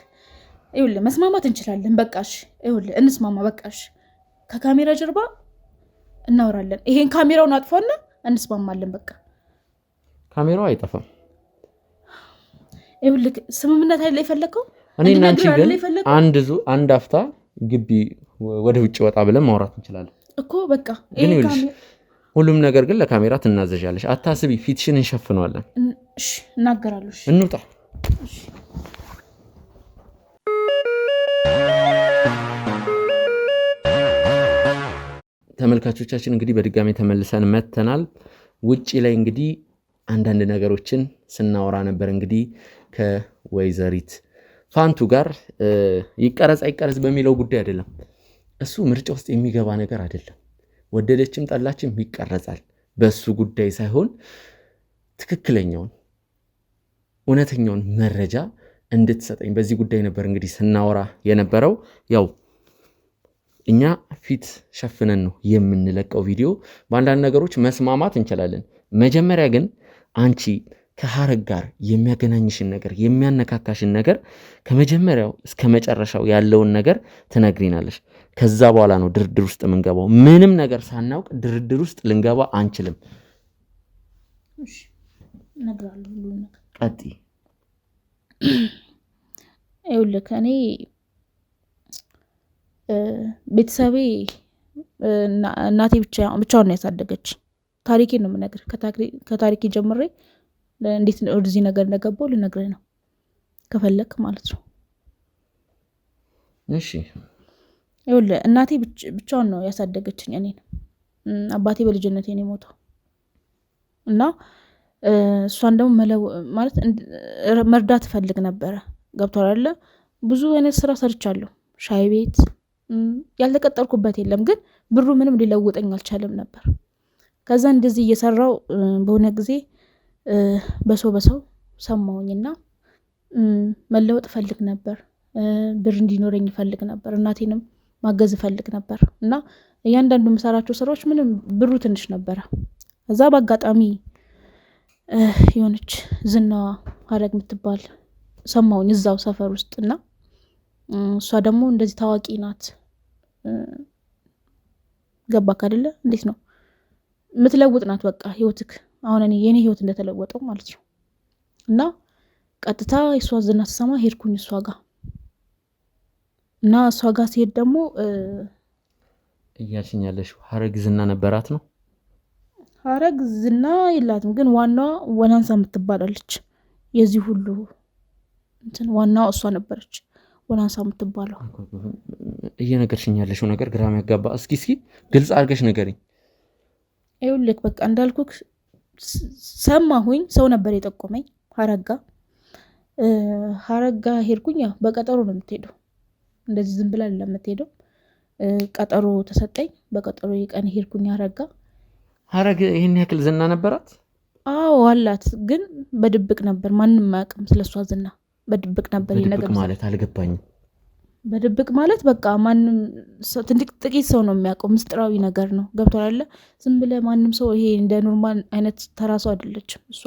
መስማማት እንችላለን። በቃሽ። ይኸውልህ እንስማማ። በቃሽ። ከካሜራ ጀርባ እናወራለን። ይሄን ካሜራውን አጥፋና እንስማማለን። በቃ ካሜራው አይጠፋም። ይኸውልህ ስምምነት አይደል የፈለከው? እኔ እና አንቺ ግን አንድ አፍታ ግቢ ወደ ውጭ ወጣ ብለን ማውራት እንችላለን እኮ። በቃ ይሄ ካሜራ ሁሉም ነገር ግን ለካሜራ ትናዘዣለሽ። አታስቢ፣ ፊትሽን እንሸፍነዋለን። እሺ እናገራለሁ። እሺ እንውጣ። እሺ ተመልካቾቻችን እንግዲህ በድጋሚ ተመልሰን መተናል። ውጪ ላይ እንግዲህ አንዳንድ ነገሮችን ስናወራ ነበር። እንግዲህ ከወይዘሪት ፋንቱ ጋር ይቀረጽ አይቀረጽ በሚለው ጉዳይ አይደለም። እሱ ምርጫ ውስጥ የሚገባ ነገር አይደለም። ወደደችም ጠላችም ይቀረጻል። በሱ ጉዳይ ሳይሆን ትክክለኛውን እውነተኛውን መረጃ እንድትሰጠኝ በዚህ ጉዳይ ነበር እንግዲህ ስናወራ የነበረው። ያው እኛ ፊት ሸፍነን ነው የምንለቀው ቪዲዮ። በአንዳንድ ነገሮች መስማማት እንችላለን። መጀመሪያ ግን አንቺ ከሐረግ ጋር የሚያገናኝሽን ነገር የሚያነካካሽን ነገር ከመጀመሪያው እስከ መጨረሻው ያለውን ነገር ትነግሪናለሽ። ከዛ በኋላ ነው ድርድር ውስጥ የምንገባው። ምንም ነገር ሳናውቅ ድርድር ውስጥ ልንገባ አንችልም። እሺ እነግራለሁ ሁሉ ነገር። ቀጥይ። ይኸውልህ እኔ ቤተሰቤ እናቴ ብቻውን ነው ያሳደገች። ታሪኬን ነው የምነግርህ። ከታሪኬ ጀምሬ እንዴት ወደዚህ ነገር እንደገባው ልነግርህ ነው ከፈለክ ማለት ነው። እሺ ይኸውልህ እናቴ ብቻውን ነው ያሳደገችኝ እኔን። አባቴ በልጅነቴ ነው የሞተው እና እሷን ደግሞ ማለት መርዳት ፈልግ ነበረ። ገብቷል አይደለ? ብዙ አይነት ስራ ሰርቻለሁ። ሻይ ቤት ያልተቀጠርኩበት የለም፣ ግን ብሩ ምንም ሊለውጠኝ አልቻለም ነበር። ከዛ እንደዚህ እየሰራው በሆነ ጊዜ በሰው ሰማሁኝና መለወጥ ፈልግ ነበር። ብር እንዲኖረኝ ፈልግ ነበር። እናቴንም ማገዝ ፈልግ ነበር እና እያንዳንዱ የምሰራቸው ስራዎች ምንም ብሩ ትንሽ ነበረ። እዛ በአጋጣሚ የሆነች ዝና ሀረግ የምትባል ሰማሁኝ እዛው ሰፈር ውስጥ እና እሷ ደግሞ እንደዚህ ታዋቂ ናት። ገባክ አይደለ? እንዴት ነው የምትለውጥ ናት። በቃ ህይወትክ አሁን የኔ ህይወት እንደተለወጠው ማለት ነው። እና ቀጥታ እሷ ዝና ተሰማ ሄድኩኝ እሷ ጋር እና እሷ ጋር ሲሄድ ደግሞ እያልሽኝ ያለሽ ሀረግ ዝና ነበራት ነው? ሀረግ ዝና የላትም፣ ግን ዋናዋ ወናንሳ የምትባላለች። የዚህ ሁሉ እንትን ዋናዋ እሷ ነበረች፣ ወናንሳ የምትባለው። እየነገርሽኝ ያለሽው ነገር ግራም ያጋባ። እስኪ ግልጽ አድርገሽ ንገሪኝ። ይኸውልህ በቃ እንዳልኩክ ሰማሁኝ። ሰው ነበር የጠቆመኝ ሀረጋ ሄድኩኝ። ያው በቀጠሮ ነው የምትሄደው፣ እንደዚህ ዝም ብላ ለምትሄደው ቀጠሮ ተሰጠኝ። በቀጠሮ የቀን ሄድኩኝ ሀረጋ። ሀረግ ይሄን ያክል ዝና ነበራት? አዎ አላት፣ ግን በድብቅ ነበር። ማንም አያውቅም ስለሷ ዝና። በድብቅ ነበር በድብቅ ማለት አልገባኝም። በድብቅ ማለት በቃ ማንም ጥቂት ሰው ነው የሚያውቀው። ምስጢራዊ ነገር ነው። ገብቷል አይደለ? ዝም ብለህ ማንም ሰው ይሄ እንደ ኖርማል አይነት ተራ ሰው አይደለችም እሷ።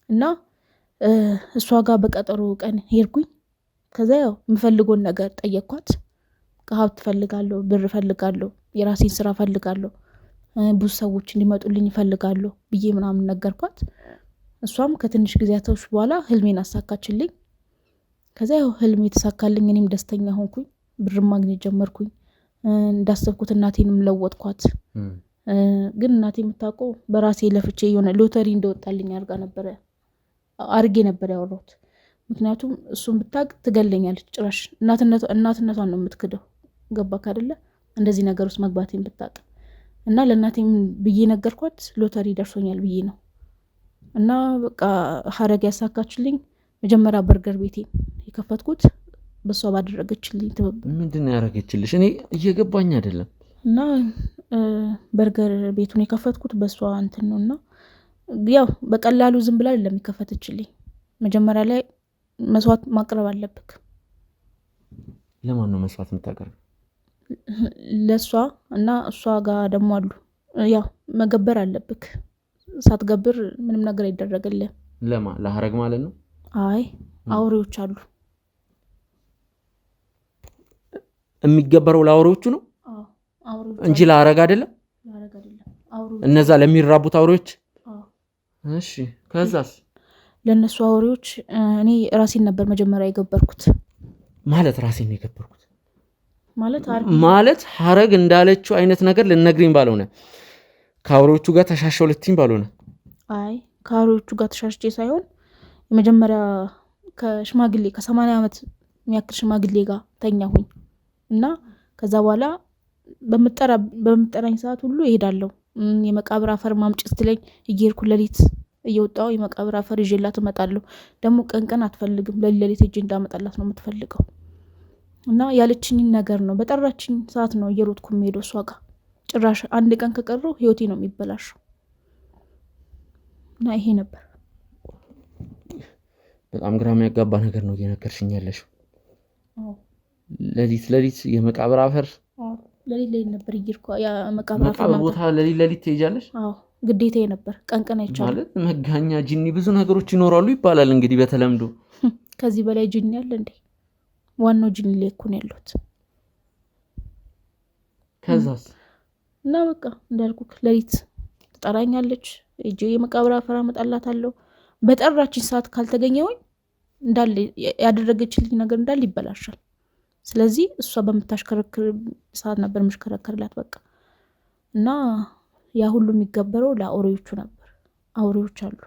እና እሷ ጋር በቀጠሮ ቀን ሄድኩኝ። ከዛ ያው የምፈልገውን ነገር ጠየቅኳት። ሀብት ፈልጋለሁ፣ ብር ፈልጋለሁ፣ የራሴን ስራ ፈልጋለሁ፣ ብዙ ሰዎች እንዲመጡልኝ ፈልጋለሁ ብዬ ምናምን ነገርኳት። እሷም ከትንሽ ጊዜያቶች በኋላ ህልሜን አሳካችልኝ። ከዛ ያው ህልሜ የተሳካልኝ፣ እኔም ደስተኛ ሆንኩኝ፣ ብር ማግኘት ጀመርኩኝ። እንዳሰብኩት እናቴንም ለወጥኳት። ግን እናቴ የምታውቀው በራሴ ለፍቼ የሆነ ሎተሪ እንደወጣልኝ አርጌ ነበር ያወራሁት። ምክንያቱም እሱን ብታቅ ትገለኛለች። ጭራሽ እናትነቷን ነው የምትክደው። ገባክ አይደለ? እንደዚህ ነገር ውስጥ መግባቴን ብታቅ እና ለእናቴም ብዬ ነገርኳት። ሎተሪ ደርሶኛል ብዬ ነው። እና በቃ ሀረግ ያሳካችልኝ። መጀመሪያ በርገር ቤቴን የከፈትኩት በሷ ባደረገችልኝ ትብብር። ምንድን ነው ያደረገችልሽ? እኔ እየገባኝ አይደለም። እና በርገር ቤቱን የከፈትኩት በሷ እንትን ነው። እና ያው በቀላሉ ዝም ብላ አይደለም የከፈተችልኝ። መጀመሪያ ላይ መስዋዕት ማቅረብ አለብክ። ለማን ነው መስዋዕት የምታቀርብ? ለሷ እና እሷ ጋር ደግሞ አሉ። ያው መገበር አለብክ። ሳትገብር ምንም ነገር አይደረግልህ። ለሀረግ ማለት ነው? አይ አውሬዎች አሉ። የሚገበረው ለአውሬዎቹ ነው እንጂ ለሀረግ አይደለም። እነዛ ለሚራቡት አውሬዎች። እሺ ከዛስ? ለነሱ አውሬዎች እኔ ራሴን ነበር መጀመሪያ የገበርኩት። ማለት ራሴን የገበርኩት ማለት ሀረግ እንዳለችው አይነት ነገር ልነግሪኝ ባልሆነ፣ ከአውሬዎቹ ጋር ተሻሸው ልትይኝ ባልሆነ። አይ ከአውሬዎቹ ጋር ተሻሽቼ ሳይሆን የመጀመሪያ ከሽማግሌ ከ80 ዓመት የሚያክል ሽማግሌ ጋር ተኛሁኝ። እና ከዛ በኋላ በምጠራኝ ሰዓት ሁሉ እሄዳለሁ። የመቃብር አፈር ማምጭ ስትለኝ እየሄድኩ ሌሊት እየወጣሁ የመቃብር አፈር ይዤላት እመጣለሁ። ደግሞ ቀን አትፈልግም፣ ሌሊት ሄጄ እንዳመጣላት ነው የምትፈልገው። እና ያለችኝን ነገር ነው፣ በጠራችኝ ሰዓት ነው እየሮጥኩ የምሄደው እሷ ጋር። ጭራሽ አንድ ቀን ከቀረው ህይወቴ ነው የሚበላሸው። እና ይሄ ነበር። በጣም ግራ የሚያጋባ ነገር ነው እየነገርሽኝ ያለሽው። ሌሊት የመቃብር አፈር ሌሊት ነበር እየሄድኩ የመቃብር አፈር ቦታ ሌሊት ትሄጃለሽ? አዎ ግዴታዬ ነበር። ቀን አይቻልም ማለት መጋኛ ጂኒ ብዙ ነገሮች ይኖራሉ ይባላል እንግዲህ በተለምዶ። ከዚህ በላይ ጂኒ አለ እንዴ? ዋናው ጂኒ ላይ እኮ ነው ያለሁት። ከዛስ? እና በቃ እንዳልኩክ ሌሊት ትጠራኛለች፣ እጄ የመቃብር አፈር አመጣላታለሁ። በጠራችኝ ሰዓት ካልተገኘሁኝ እንዳለ ያደረገችልኝ ነገር እንዳለ ይበላሻል። ስለዚህ እሷ በምታሽከረክር ሰዓት ነበር ምሽከረከርላት በቃ። እና ያ ሁሉ የሚገበረው ለአውሬዎቹ ነበር። አውሬዎች አሉ።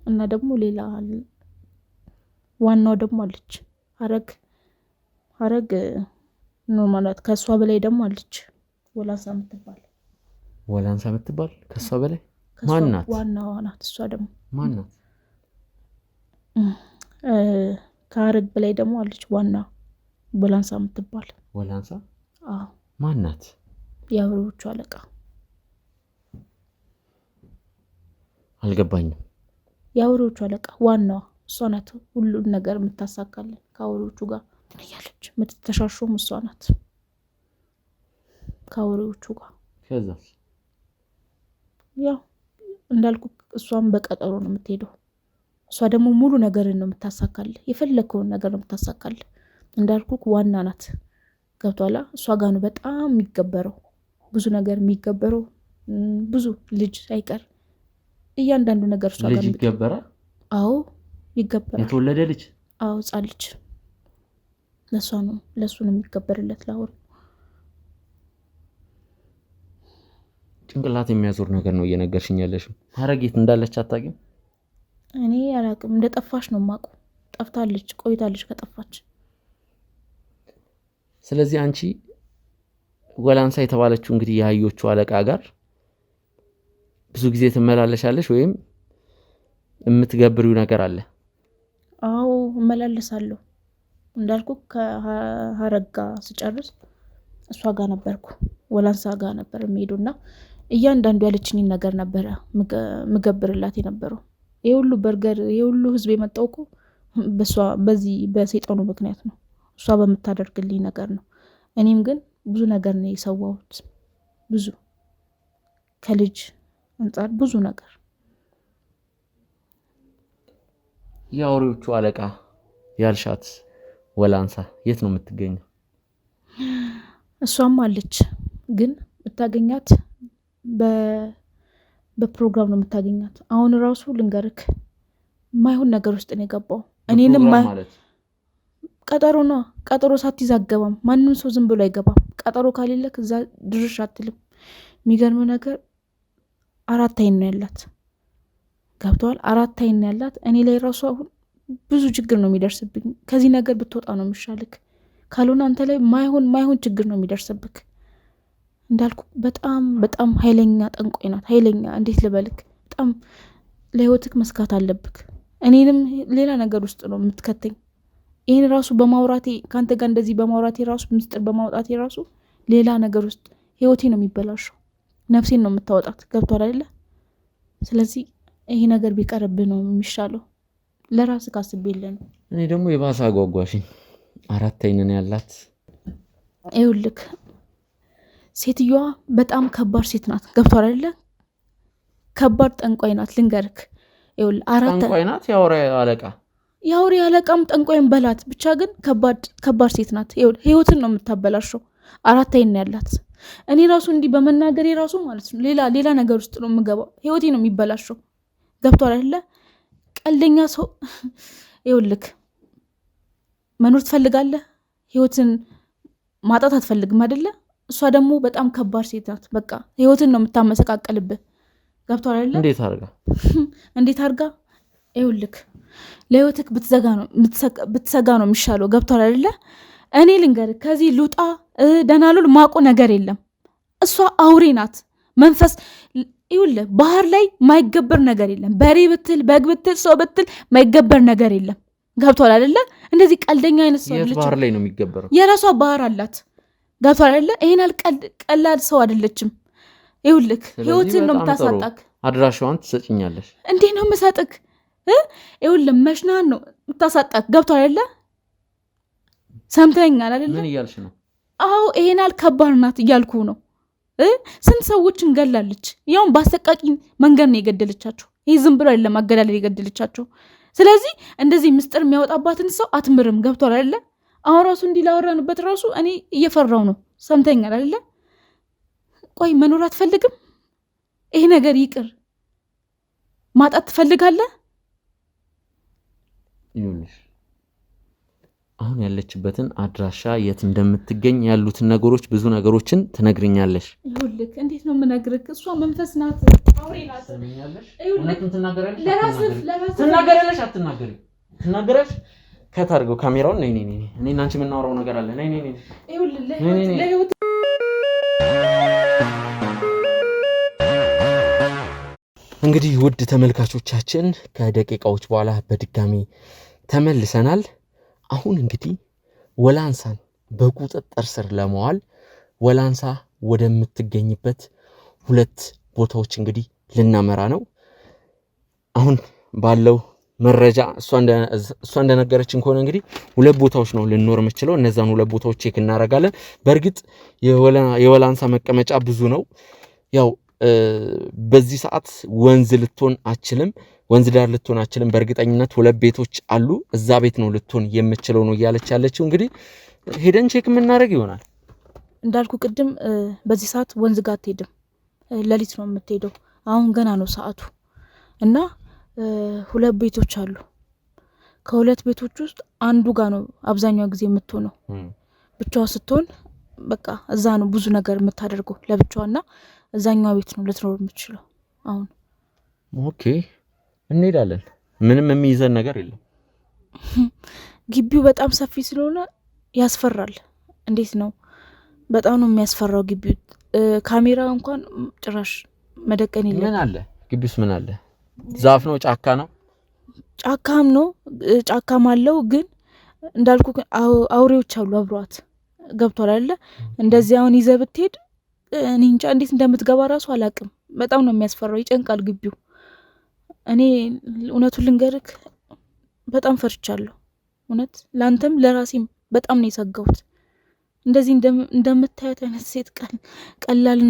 እና ደግሞ ሌላ ዋናው ደግሞ አለች ሀረግ ኖርማላት። ከሷ በላይ ደግሞ አለች ወላንሳ የምትባል። ወላንሳ የምትባል ከሷ በላይ ከሷ ማናት? ዋናዋ ናት። እሷ ደግሞ ማናት? ከሀረግ በላይ ደግሞ አለች ዋና ወላንሳ የምትባል። ወላንሳ? አዎ። ማናት? የአውሬዎቹ አለቃ። አልገባኝም። የአውሬዎቹ አለቃ ዋናዋ እሷ ናት። ሁሉን ነገር የምታሳካልን ከአውሬዎቹ ጋር ትያለች። የምትተሻሾም እሷ ናት ከአውሬዎቹ ጋር። ከዛስ? ያው እንዳልኩ እሷም በቀጠሮ ነው የምትሄደው። እሷ ደግሞ ሙሉ ነገርን ነው የምታሳካልህ። የፈለከውን ነገር ነው የምታሳካልህ። እንዳልኩ ዋና ናት። ገብቷላ? እሷ ጋር ነው በጣም የሚገበረው፣ ብዙ ነገር የሚገበረው፣ ብዙ ልጅ አይቀር እያንዳንዱ ነገር እሷ ጋር ልጅ ይገበራል። አዎ ይገበራል። የተወለደ ልጅ? አዎ ሕፃን ልጅ ለእሷ ነው ለእሱ ነው የሚገበርለት። ለአውሬ ጭንቅላት የሚያዞር ነገር ነው እየነገርሽኝ ያለሽው። ሀረጌት እንዳለች አታውቂም? እኔ አላውቅም። እንደጠፋች ነው የማውቀው። ጠፍታለች፣ ቆይታለች ከጠፋች። ስለዚህ አንቺ ወላንሳ የተባለችው እንግዲህ የአህዮቹ አለቃ ጋር ብዙ ጊዜ ትመላለሻለሽ ወይም የምትገብሪው ነገር አለ? አዎ እመላለሳለሁ። እንዳልኩ ከሀረግ ጋር ስጨርስ እሷ ጋር ነበርኩ፣ ወላንሳ ጋር ነበር የምሄዱና እያንዳንዱ ያለችኝን ነገር ነበረ ምገብርላት የነበረው። የሁሉ በርገር የሁሉ ህዝብ የመጣው እኮ በዚህ በሰይጣኑ ምክንያት ነው። እሷ በምታደርግልኝ ነገር ነው። እኔም ግን ብዙ ነገር ነው የሰዋሁት። ብዙ ከልጅ አንጻር ብዙ ነገር። የአውሬዎቹ አለቃ ያልሻት ወላንሳ የት ነው የምትገኘው? እሷም አለች፣ ግን የምታገኛት በፕሮግራም ነው የምታገኛት። አሁን ራሱ ልንገርክ ማይሆን ነገር ውስጥ ነው የገባው። እኔንም ቀጠሮ ነው። ቀጠሮ ሳትይዝ አትገባም። ማንም ሰው ዝም ብሎ አይገባም። ቀጠሮ ካሌለክ እዛ ድርሽ አትልም። የሚገርም ነገር 4 አይን ነው ያላት። ገብቷል? 4 አይን ነው ያላት። እኔ ላይ ራሱ አሁን ብዙ ችግር ነው የሚደርስብኝ። ከዚህ ነገር ብትወጣ ነው የሚሻልክ። ካልሆነ አንተ ላይ ማይሆን ችግር ነው የሚደርስብክ። እንዳልኩ በጣም ኃይለኛ ጠንቋይ ናት። ኃይለኛ እንዴት ልበልክ? በጣም ለህይወትክ መስካት አለብክ። እኔንም ሌላ ነገር ውስጥ ነው የምትከተኝ። ይሄን ራሱ በማውራቴ ካንተ ጋር እንደዚህ በማውራቴ ራሱ ምስጢር በማውጣቴ ራሱ ሌላ ነገር ውስጥ ህይወቴ ነው የሚበላሸው። ነፍሴን ነው የምታወጣት። ገብቷል አይደለ? ስለዚህ ይሄ ነገር ቢቀርብህ ነው የሚሻለው። ለራስህ ካስቤልህ። እኔ ደግሞ የባሰ አጓጓሽኝ። 4 አይን ነው ያላት። ይኸውልህ ሴትዮዋ በጣም ከባድ ሴት ናት። ገብቷል አይደለ? ከባድ ጠንቋይ ናት። ልንገርክ፣ ይኸውልህ 4 ጠንቋይ ናት። የአውሬ አለቃም ጠንቋይም በላት። ብቻ ግን ከባድ ሴት ናት። ይኸውልህ ህይወትን ነው የምታበላሸው። 4 አይን ያላት። እኔ ራሱ እንዲህ በመናገር ራሱ ማለት ነው ሌላ ነገር ውስጥ ነው የምገባው። ህይወቴ ነው የሚበላሸው። ገብቷል አይደለ? ቀልደኛ ሰው። ይኸውልህ መኖር ትፈልጋለህ፣ ህይወትን ማጣት አትፈልግም አይደለ? እሷ ደግሞ በጣም ከባድ ሴት ናት። በቃ ህይወትን ነው የምታመሰቃቀልብህ። ገብቷል አይደለ? እንዴት አርጋ? ይኸውልህ ለህይወትክ ብትሰጋ ነው የሚሻለው። ገብቷል አይደለ? እኔ ልንገርህ ከዚህ ልውጣ ደናሉል ማቆ ነገር የለም። እሷ አውሬ ናት። መንፈስ ይኸውልህ ባህር ላይ ማይገበር ነገር የለም። በሬ ብትል በግ ብትል ሰው ብትል ማይገበር ነገር የለም። ገብቷል አይደለ? እንደዚህ ቀልደኛ አይነት ሰው አይደለች። ባህር ላይ ነው የሚገበረው። የራሷ ባህር አላት። ገብቷል አይደለ? ይሄን ቀላል ሰው አይደለችም። ይኸውልህ ህይወትን ነው የምታሳጣክ። አድራሻዋን ትሰጭኛለሽ? እንዴ ነው የምሰጥክ? ይኸውልህ መሽናን ነው የምታሳጣክ። ገብቷል አይደለ? ሰምተኛል አይደለ? ምን እያልሽ ነው? አዎ ይሄን ከባድ ናት እያልኩ ነው። ስንት ሰዎችን ገላለች። ያውን ባሰቃቂ መንገድ ነው የገደለቻቸው። ይሄ ዝም ብሎ አይደለም አገዳደል የገደለቻቸው። ስለዚህ እንደዚህ ምስጢር የሚያወጣባትን ሰው አትምርም። ገብቷል አይደለ? አሁን ራሱ እንዲላወራንበት ራሱ እኔ እየፈራው ነው። ሰምተኛል አይደለ? ቆይ መኖር አትፈልግም? ይሄ ነገር ይቅር። ማጣት ትፈልጋለህ? ይኸውልሽ አሁን ያለችበትን አድራሻ የት እንደምትገኝ ያሉትን ነገሮች ብዙ ነገሮችን ትነግሪኛለሽ። ይኸውልህ እንዴት ነው የምነግርህ? እሷ መንፈስ ናት፣ አውሬ ናት። እውነቱን ትናገሪያለሽ አትናገሪም? ትናገሪያለሽ። ከታርገው ካሜራውን ነይ እኔ እና አንቺ የምናወራው ነገር አለ። ነይ ይኸውልህ እንግዲህ ውድ ተመልካቾቻችን ከደቂቃዎች በኋላ በድጋሚ ተመልሰናል። አሁን እንግዲህ ወላንሳን በቁጥጥር ስር ለማዋል ወላንሳ ወደምትገኝበት ሁለት ቦታዎች እንግዲህ ልናመራ ነው። አሁን ባለው መረጃ እሷ እንደነገረችን ከሆነ እንግዲህ ሁለት ቦታዎች ነው ልንኖር የምችለው። እነዛን ሁለት ቦታዎች ቼክ እናደርጋለን። በእርግጥ የወላንሳ መቀመጫ ብዙ ነው። ያው በዚህ ሰዓት ወንዝ ልትሆን አችልም፣ ወንዝ ዳር ልትሆን አችልም። በእርግጠኝነት ሁለት ቤቶች አሉ፣ እዛ ቤት ነው ልትሆን የምችለው ነው እያለች ያለችው። እንግዲህ ሄደን ቼክ የምናደርግ ይሆናል። እንዳልኩ ቅድም በዚህ ሰዓት ወንዝ ጋር አትሄድም፣ ሌሊት ነው የምትሄደው። አሁን ገና ነው ሰዓቱ እና ሁለት ቤቶች አሉ። ከሁለት ቤቶች ውስጥ አንዱ ጋር ነው አብዛኛው ጊዜ የምትሆነው። ብቻዋ ስትሆን በቃ እዛ ነው ብዙ ነገር የምታደርገው ለብቻዋና እዛኛው ቤት ነው ልትኖር የምትችለው። አሁን ኦኬ እንሄዳለን። ምንም የሚይዘን ነገር የለም። ግቢው በጣም ሰፊ ስለሆነ ያስፈራል። እንዴት ነው በጣም ነው የሚያስፈራው ግቢው። ካሜራ እንኳን ጭራሽ መደቀን የለም። ምን አለ ግቢውስ? ምን አለ? ዛፍ ነው? ጫካ ነው? ጫካም ነው፣ ጫካም አለው። ግን እንዳልኩ አውሬዎች አሉ አብሯት። ገብቷል አይደለ? እንደዚህ አሁን ይዘህ ብትሄድ እኔ እንጃ እንዴት እንደምትገባ ራሱ አላቅም። በጣም ነው የሚያስፈራው፣ ይጨንቃል ግቢው። እኔ እውነቱን ልንገርክ በጣም ፈርቻለሁ። እውነት ለአንተም ለራሴም በጣም ነው የሰጋሁት። እንደዚህ እንደምታያት አይነት ሴት ቀላል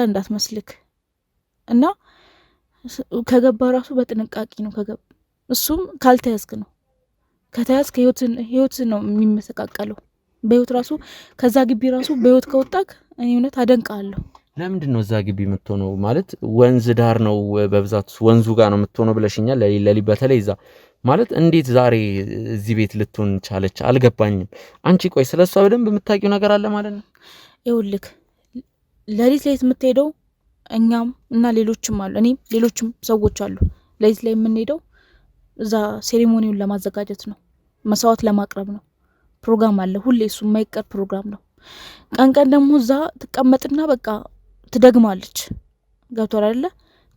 እንዳትመስልክ እና ከገባ ራሱ በጥንቃቄ ነው ከገባ። እሱም ካልተያዝክ ነው። ከተያዝክ ህይወት ነው የሚመሰቃቀለው። በህይወት ራሱ ከዛ ግቢ ራሱ በህይወት ከወጣክ እኔ እውነት አደንቃለሁ። ለምንድን ነው እዛ ግቢ የምትሆነው? ማለት ወንዝ ዳር ነው በብዛት ወንዙ ጋር ነው የምትሆነው ብለሽኛል። ለሊት በተለይ እዛ ማለት እንዴት ዛሬ እዚህ ቤት ልትሆን ቻለች? አልገባኝም። አንቺ ቆይ ስለሷ በደንብ የምታውቂው ነገር አለ ማለት ነው? ይኸውልህ ሌሊት የምትሄደው እኛም እና ሌሎችም አሉ፣ እኔም ሌሎችም ሰዎች አሉ። ሌሊት ላይ የምንሄደው እዛ ሴሪሞኒውን ለማዘጋጀት ነው፣ መስዋዕት ለማቅረብ ነው። ፕሮግራም አለ ሁሌ፣ እሱ የማይቀር ፕሮግራም ነው። ቀን ደግሞ እዛ ትቀመጥና በቃ ትደግማለች። ገብቷል አይደለ?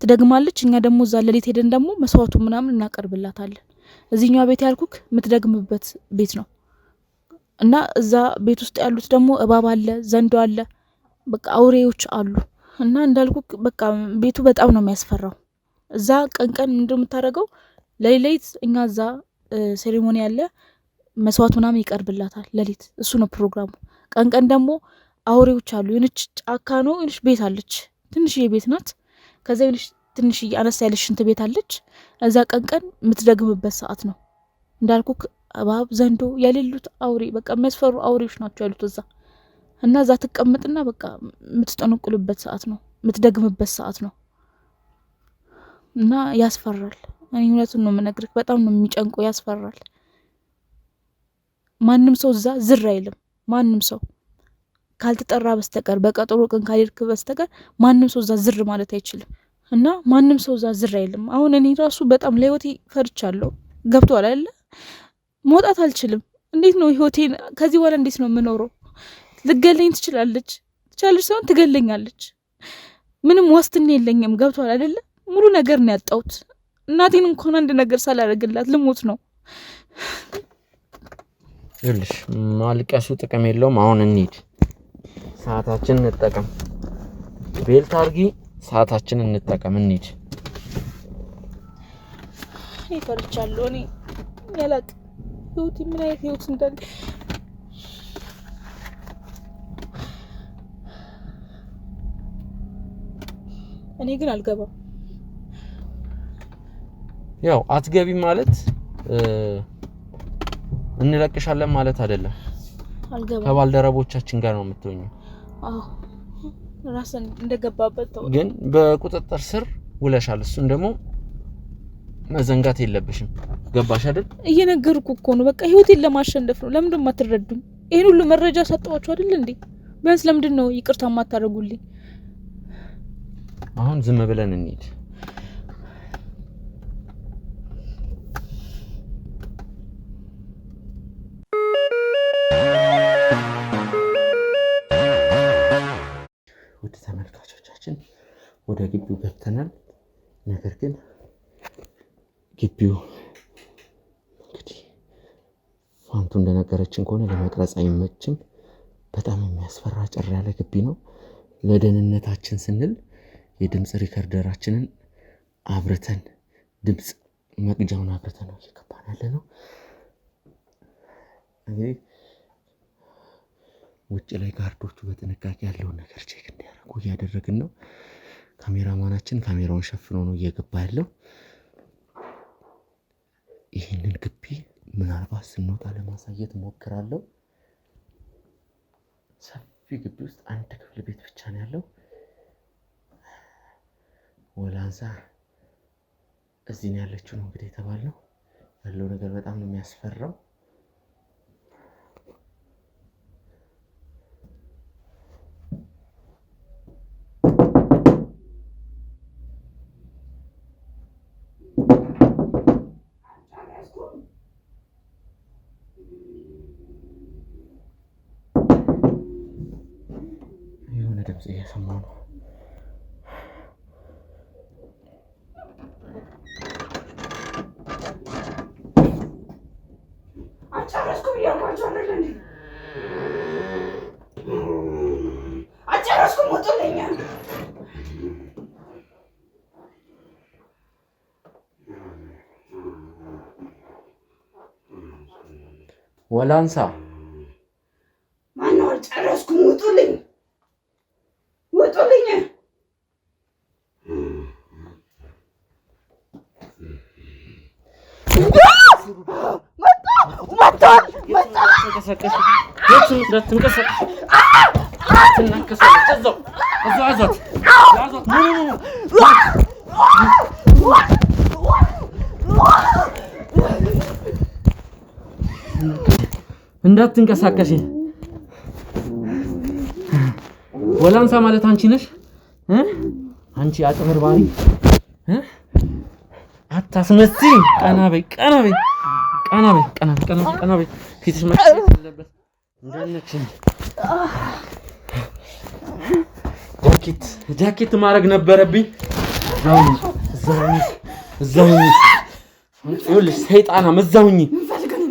ትደግማለች። እኛ ደግሞ እዛ ሌሊት ሄደን ደግሞ መስዋዕቱ ምናምን እናቀርብላታለን። እዚህኛው ቤት ያልኩክ የምትደግምበት ቤት ነው እና እዛ ቤት ውስጥ ያሉት ደግሞ እባብ አለ፣ ዘንዶ አለ፣ በቃ አውሬዎች አሉ እና እንዳልኩክ በቃ ቤቱ በጣም ነው የሚያስፈራው። እዛ ቀን እንደምታደርገው ሌሊት እኛ እዛ ሴሪሞኒ ያለ መስዋዕት ምናምን ይቀርብላታል ሌሊት። እሱ ነው ፕሮግራሙ። ቀን ደግሞ አውሬዎች አሉ። የሆነች ጫካ ነው፣ የሆነች ቤት አለች፣ ትንሽዬ ቤት ናት። ከዛ የሆነች ትንሽዬ አነስ ያለች ሽንት ቤት አለች። እዛ ቀን የምትደግምበት ሰዓት ነው። እንዳልኩክ እባብ፣ ዘንዶ የሌሉት አውሬ በቃ የሚያስፈሩ አውሬዎች ናቸው ያሉት እዛ እና እዛ ትቀመጥና በቃ የምትጠነቁልበት ሰዓት ነው፣ የምትደግምበት ሰዓት ነው እና ያስፈራል። እኔ እውነቱን ነው የምነግርህ፣ በጣም ነው የሚጨንቀው፣ ያስፈራል። ማንም ሰው እዛ ዝር አይልም። ማንም ሰው ካልተጠራ በስተቀር በቀጠሮ ቀን ካልሄድክ በስተቀር ማንም ሰው እዛ ዝር ማለት አይችልም እና ማንም ሰው እዛ ዝር አይልም። አሁን እኔ ራሱ በጣም ለህይወቴ ፈርቻለሁ። ገብቶሃል አይደለ? መውጣት አልችልም። እንዴት ነው ህይወቴን ከዚህ በኋላ እንዴት ነው የምኖረው? ልገለኝ ትችላለች ሳይሆን ትገለኛለች። ምንም ዋስትና የለኝም። ገብቶሃል አይደለ? ሙሉ ነገር ነው ያጣሁት። እናቴን እንኳን አንድ ነገር ሳላደርግላት ልሞት ነው። ይኸውልሽ ማልቀሱ ጥቅም የለውም። አሁን እንሂድ፣ ሰዓታችንን እንጠቀም። ቤልት አድርጊ፣ ሰዓታችንን እንጠቀም፣ እንሂድ። ይፈርቻለሁ። እኔ ያላቅ ህይወት ምን አይነት ህይወት እንዳለ እኔ ግን አልገባም። ያው አትገቢ ማለት እንለቅሻለን ማለት አይደለም። አልገባም። ከባልደረቦቻችን ጋር ነው የምትሆኚው። አዎ ራስን እንደገባበት ተው። ግን በቁጥጥር ስር ውለሻል። እሱን ደግሞ መዘንጋት የለብሽም። ገባሽ አይደል? እየነገርኩ እኮ ነው። በቃ ህይወቴን ለማሸነፍ ነው። ለምንድን ነው የማትረዱኝ? ይሄን ሁሉ መረጃ ሰጣችሁ አይደል እንዴ? ቢያንስ ለምንድን ነው ይቅርታ የማታደርጉልኝ? አሁን ዝም ብለን እንሂድ። ውድ ተመልካቾቻችን ወደ ግቢው ገብተናል። ነገር ግን ግቢው እንግዲህ ፋንቱ እንደነገረችን ከሆነ ለመቅረጽ አይመችም። በጣም የሚያስፈራ ጭር ያለ ግቢ ነው። ለደህንነታችን ስንል የድምጽ ሪከርደራችንን አብርተን ድምጽ መቅጃውን አብርተን ነው እየገባን ያለነው። እንግዲህ ውጭ ላይ ጋርዶቹ በጥንቃቄ ያለውን ነገር ቼክ እንዲያደርጉ እያደረግን ነው። ካሜራማናችን ካሜራውን ሸፍኖ ነው እየገባ ያለው። ይህንን ግቢ ምናልባት ስንወጣ ለማሳየት ሞክራለሁ። ሰፊ ግቢ ውስጥ አንድ ክፍል ቤት ብቻ ነው ያለው። ወላንሳ እዚህ ነው ያለችው ነው እንግዲህ የተባለው። ያለው ነገር በጣም ነው የሚያስፈራው። የሆነ ድምጽ እየሰማሁ ነው። ወላንሳ ማነው? አልጨረስኩም። ውጡልኝ፣ ውጡልኝ። እንዳትንቀሳቀሽ። ወላንሳ ማለት አንቺ ነሽ? አንቺ አጭበርባሪ አታስመስይ። ቀና በይ፣ ቀና በይ፣ ቀና በይ፣ ቀና በይ። ፊትሽ መጥፋት አለበት። እንደነችን ጃኬት ማድረግ ነበረብኝ። እዛው ይኸውልሽ፣ ሰይጣና መዛውኝ።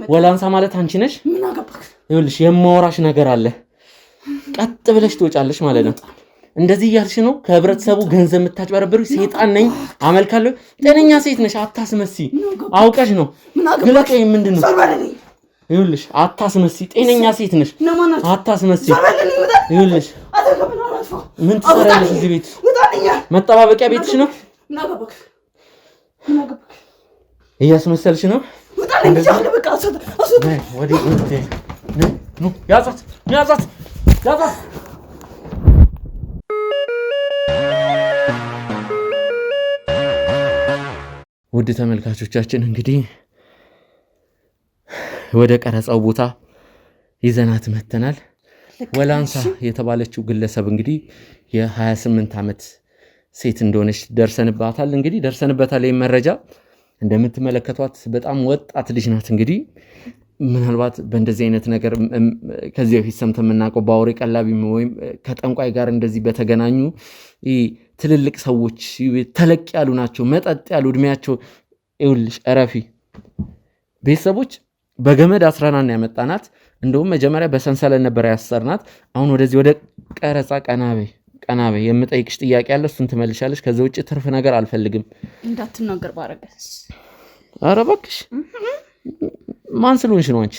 ወላንሳ ማለት አንቺ ነሽ? ምን አገባክ? ይኸውልሽ የማወራሽ ነገር አለ። ቀጥ ብለሽ ትወጫለሽ ማለት ነው። እንደዚህ እያልሽ ነው ከህብረተሰቡ ገንዘብ የምታጭበረብሩ? ሰይጣን ነኝ አመልካለሁ። ጤነኛ ሴት ነሽ፣ አታስመሲ። አውቀሽ ነው ግለቀኝ። ምንድን ነው? ይኸውልሽ አታስመሲ። ጤነኛ ሴት ነሽ፣ አታስመሲ። ይኸውልሽ ምን ትሰራለሽ እዚህ ቤት? መጠባበቂያ ቤትሽ ነው። እያስመሰልሽ ነው። ያዛት። ውድ ተመልካቾቻችን እንግዲህ ወደ ቀረጻው ቦታ ይዘናት መተናል። ወላንሳ የተባለችው ግለሰብ እንግዲህ የ28 ዓመት ሴት እንደሆነች ደርሰንበታል። ይህ መረጃ እንደምትመለከቷት በጣም ወጣት ልጅ ናት። እንግዲህ ምናልባት በእንደዚህ አይነት ነገር ከዚህ በፊት ሰምተን የምናውቀው በአውሬ ቀላቢ ወይም ከጠንቋይ ጋር እንደዚህ በተገናኙ ትልልቅ ሰዎች ተለቅ ያሉ ናቸው፣ መጠጥ ያሉ እድሜያቸው። ይኸውልሽ እረፊ። ቤተሰቦች በገመድ አስረናን ያመጣናት። እንደውም መጀመሪያ በሰንሰለት ነበር ያሰርናት። አሁን ወደዚህ ወደ ቀረጻ ቀና በይ። የምጠይቅሽ ጥያቄ አለ፣ እሱን ትመልሻለሽ። ከዛ ውጭ ትርፍ ነገር አልፈልግም። እንዳትናገር ባረገስ። ኧረ እባክሽ ማን ስለሆንሽ ነው አንቺ?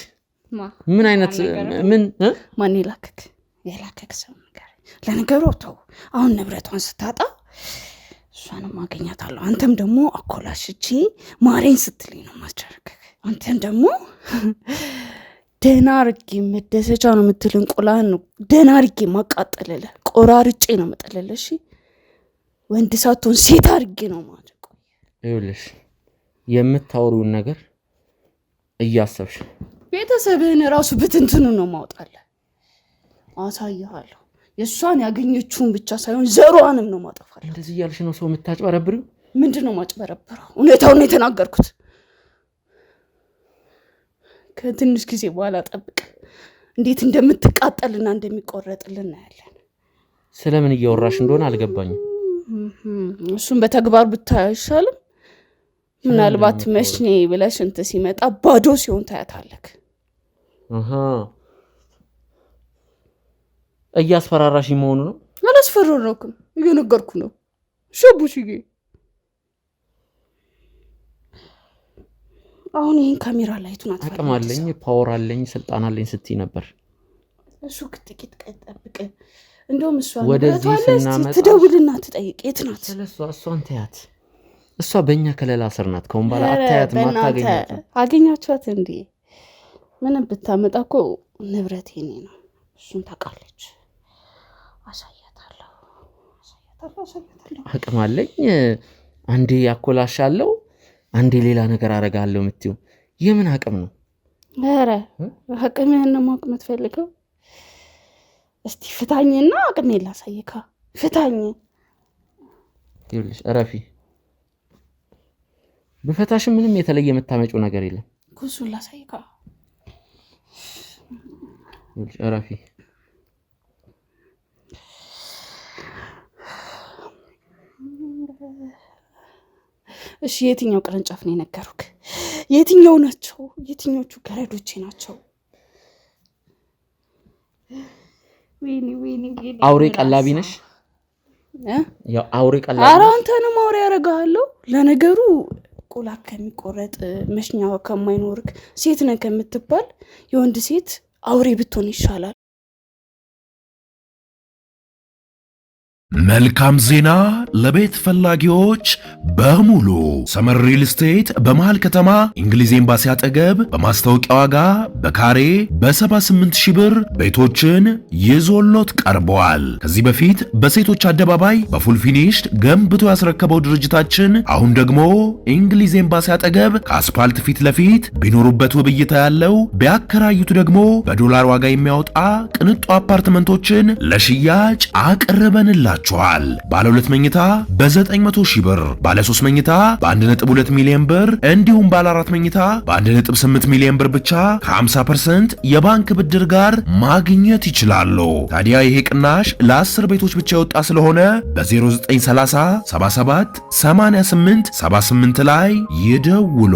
ምን አይነት ማን የላከክ ሰው ነገር? ለነገሩ ተው። አሁን ንብረቷን ስታጣ እሷንም ማገኛታለሁ። አንተም ደግሞ አኮላሽቺ ማሬን ስትልኝ ነው ማስደረግ። አንተም ደግሞ ደህና አድርጌ መደሰቻ ነው የምትል እንቁላን ነው ደህና አድርጌ ማቃጠልለ ቆራርጬ ነው መጠለለሽ። ወንድ ሳትሆን ሴት አድርጌ ነው ማድረግ። ይኸውልሽ የምታወሪውን ነገር እያሰብሽ ቤተሰብህን ራሱ ብትንትኑ ነው ማውጣለ። አሳይሃለሁ። የእሷን ያገኘችውን ብቻ ሳይሆን ዘሯንም ነው ማጠፋል። እንደዚህ እያልሽ ነው ሰው የምታጭበረብሪው? ምንድን ነው ማጭበረብረው? እውነታውን የተናገርኩት። ከትንሽ ጊዜ በኋላ ጠብቅ፣ እንዴት እንደምትቃጠልና እንደሚቆረጥልን እናያለን። ስለምን እያወራሽ እንደሆነ አልገባኝም። እሱን በተግባር ብታይ አይሻልም? ምናልባት መሽኔ ብለሽ እንትን ሲመጣ ባዶ ሲሆን ታያታለክ። እያስፈራራሽ መሆኑ ነው? አላስፈራራኩም፣ እየነገርኩ ነው። ሸቡሽዬ አሁን ይሄን ካሜራ ላይቱን አቅም አለኝ፣ ፓወር አለኝ፣ ስልጣን አለኝ ስትይ ነበር። እሱ ጥቂት ቀን ጠብቅ። እንደውም እሷ ወደዚህ ስናመጣ ትደውልና ትጠይቅ የት ናት? ስለሷ እሷን ተያት። እሷ በእኛ ከለላ ስር ናት። ከሁን በኋላ አታያት ማታገኛት። አገኛችኋት እንዴ? ምንም ብታመጣ እኮ ንብረት የኔ ነው። እሱን ታውቃለች። አሳያታለሁ። አቅም አለኝ። አንዴ ያኮላሻለሁ፣ አንዴ ሌላ ነገር አረጋለሁ የምትይው የምን አቅም ነው? ኧረ አቅምህን ነው ማወቅ የምትፈልገው? እስቲ ፍታኝና አቅሜን ላሳይካ። ፍታኝ። ይኸውልሽ እረፊ። በፈታሽ ምንም የተለየ የምታመጪው ነገር የለም። ኩሱን ላሳይካ። ይኸውልሽ እረፊ። እሺ የትኛው ቅርንጫፍ ነው የነገሩክ? የትኛው ናቸው? የትኞቹ ገረዶቼ ናቸው? ወይኔ አውሬ ቀላቢ ነሽ? ያው አውሬ ቀላቢ። ኧረ አንተንም አውሬ ያደርግሃለሁ። ለነገሩ ቆላ ከሚቆረጥ መሽኛው ከማይኖርክ ሴት ነህ ከምትባል የወንድ ሴት አውሬ ብትሆን ይሻላል። መልካም ዜና ለቤት ፈላጊዎች በሙሉ ሰመር ሪል ስቴት በመሃል ከተማ እንግሊዝ ኤምባሲ አጠገብ በማስታወቂያ ዋጋ በካሬ በ78,000 ብር ቤቶችን ይዞሎት ቀርበዋል። ከዚህ በፊት በሴቶች አደባባይ በፉል ፊኒሽድ ገንብቶ ያስረከበው ድርጅታችን አሁን ደግሞ እንግሊዝ ኤምባሲ አጠገብ ከአስፓልት ፊት ለፊት ቢኖሩበት ውብ እይታ ያለው ቢያከራዩት ደግሞ በዶላር ዋጋ የሚያወጣ ቅንጡ አፓርትመንቶችን ለሽያጭ አቅርበንላቸዋል። ባለ 2 መኝታ በ900,000 ብር፣ ባለ 3 መኝታ በ1.2 ሚሊዮን ብር እንዲሁም ባለ 4 መኝታ በ1.8 ሚሊዮን ብር ብቻ ከ50% የባንክ ብድር ጋር ማግኘት ይችላሉ። ታዲያ ይሄ ቅናሽ ለ10 ቤቶች ብቻ የወጣ ስለሆነ በ0930 77 88 78 ላይ ይደውሉ።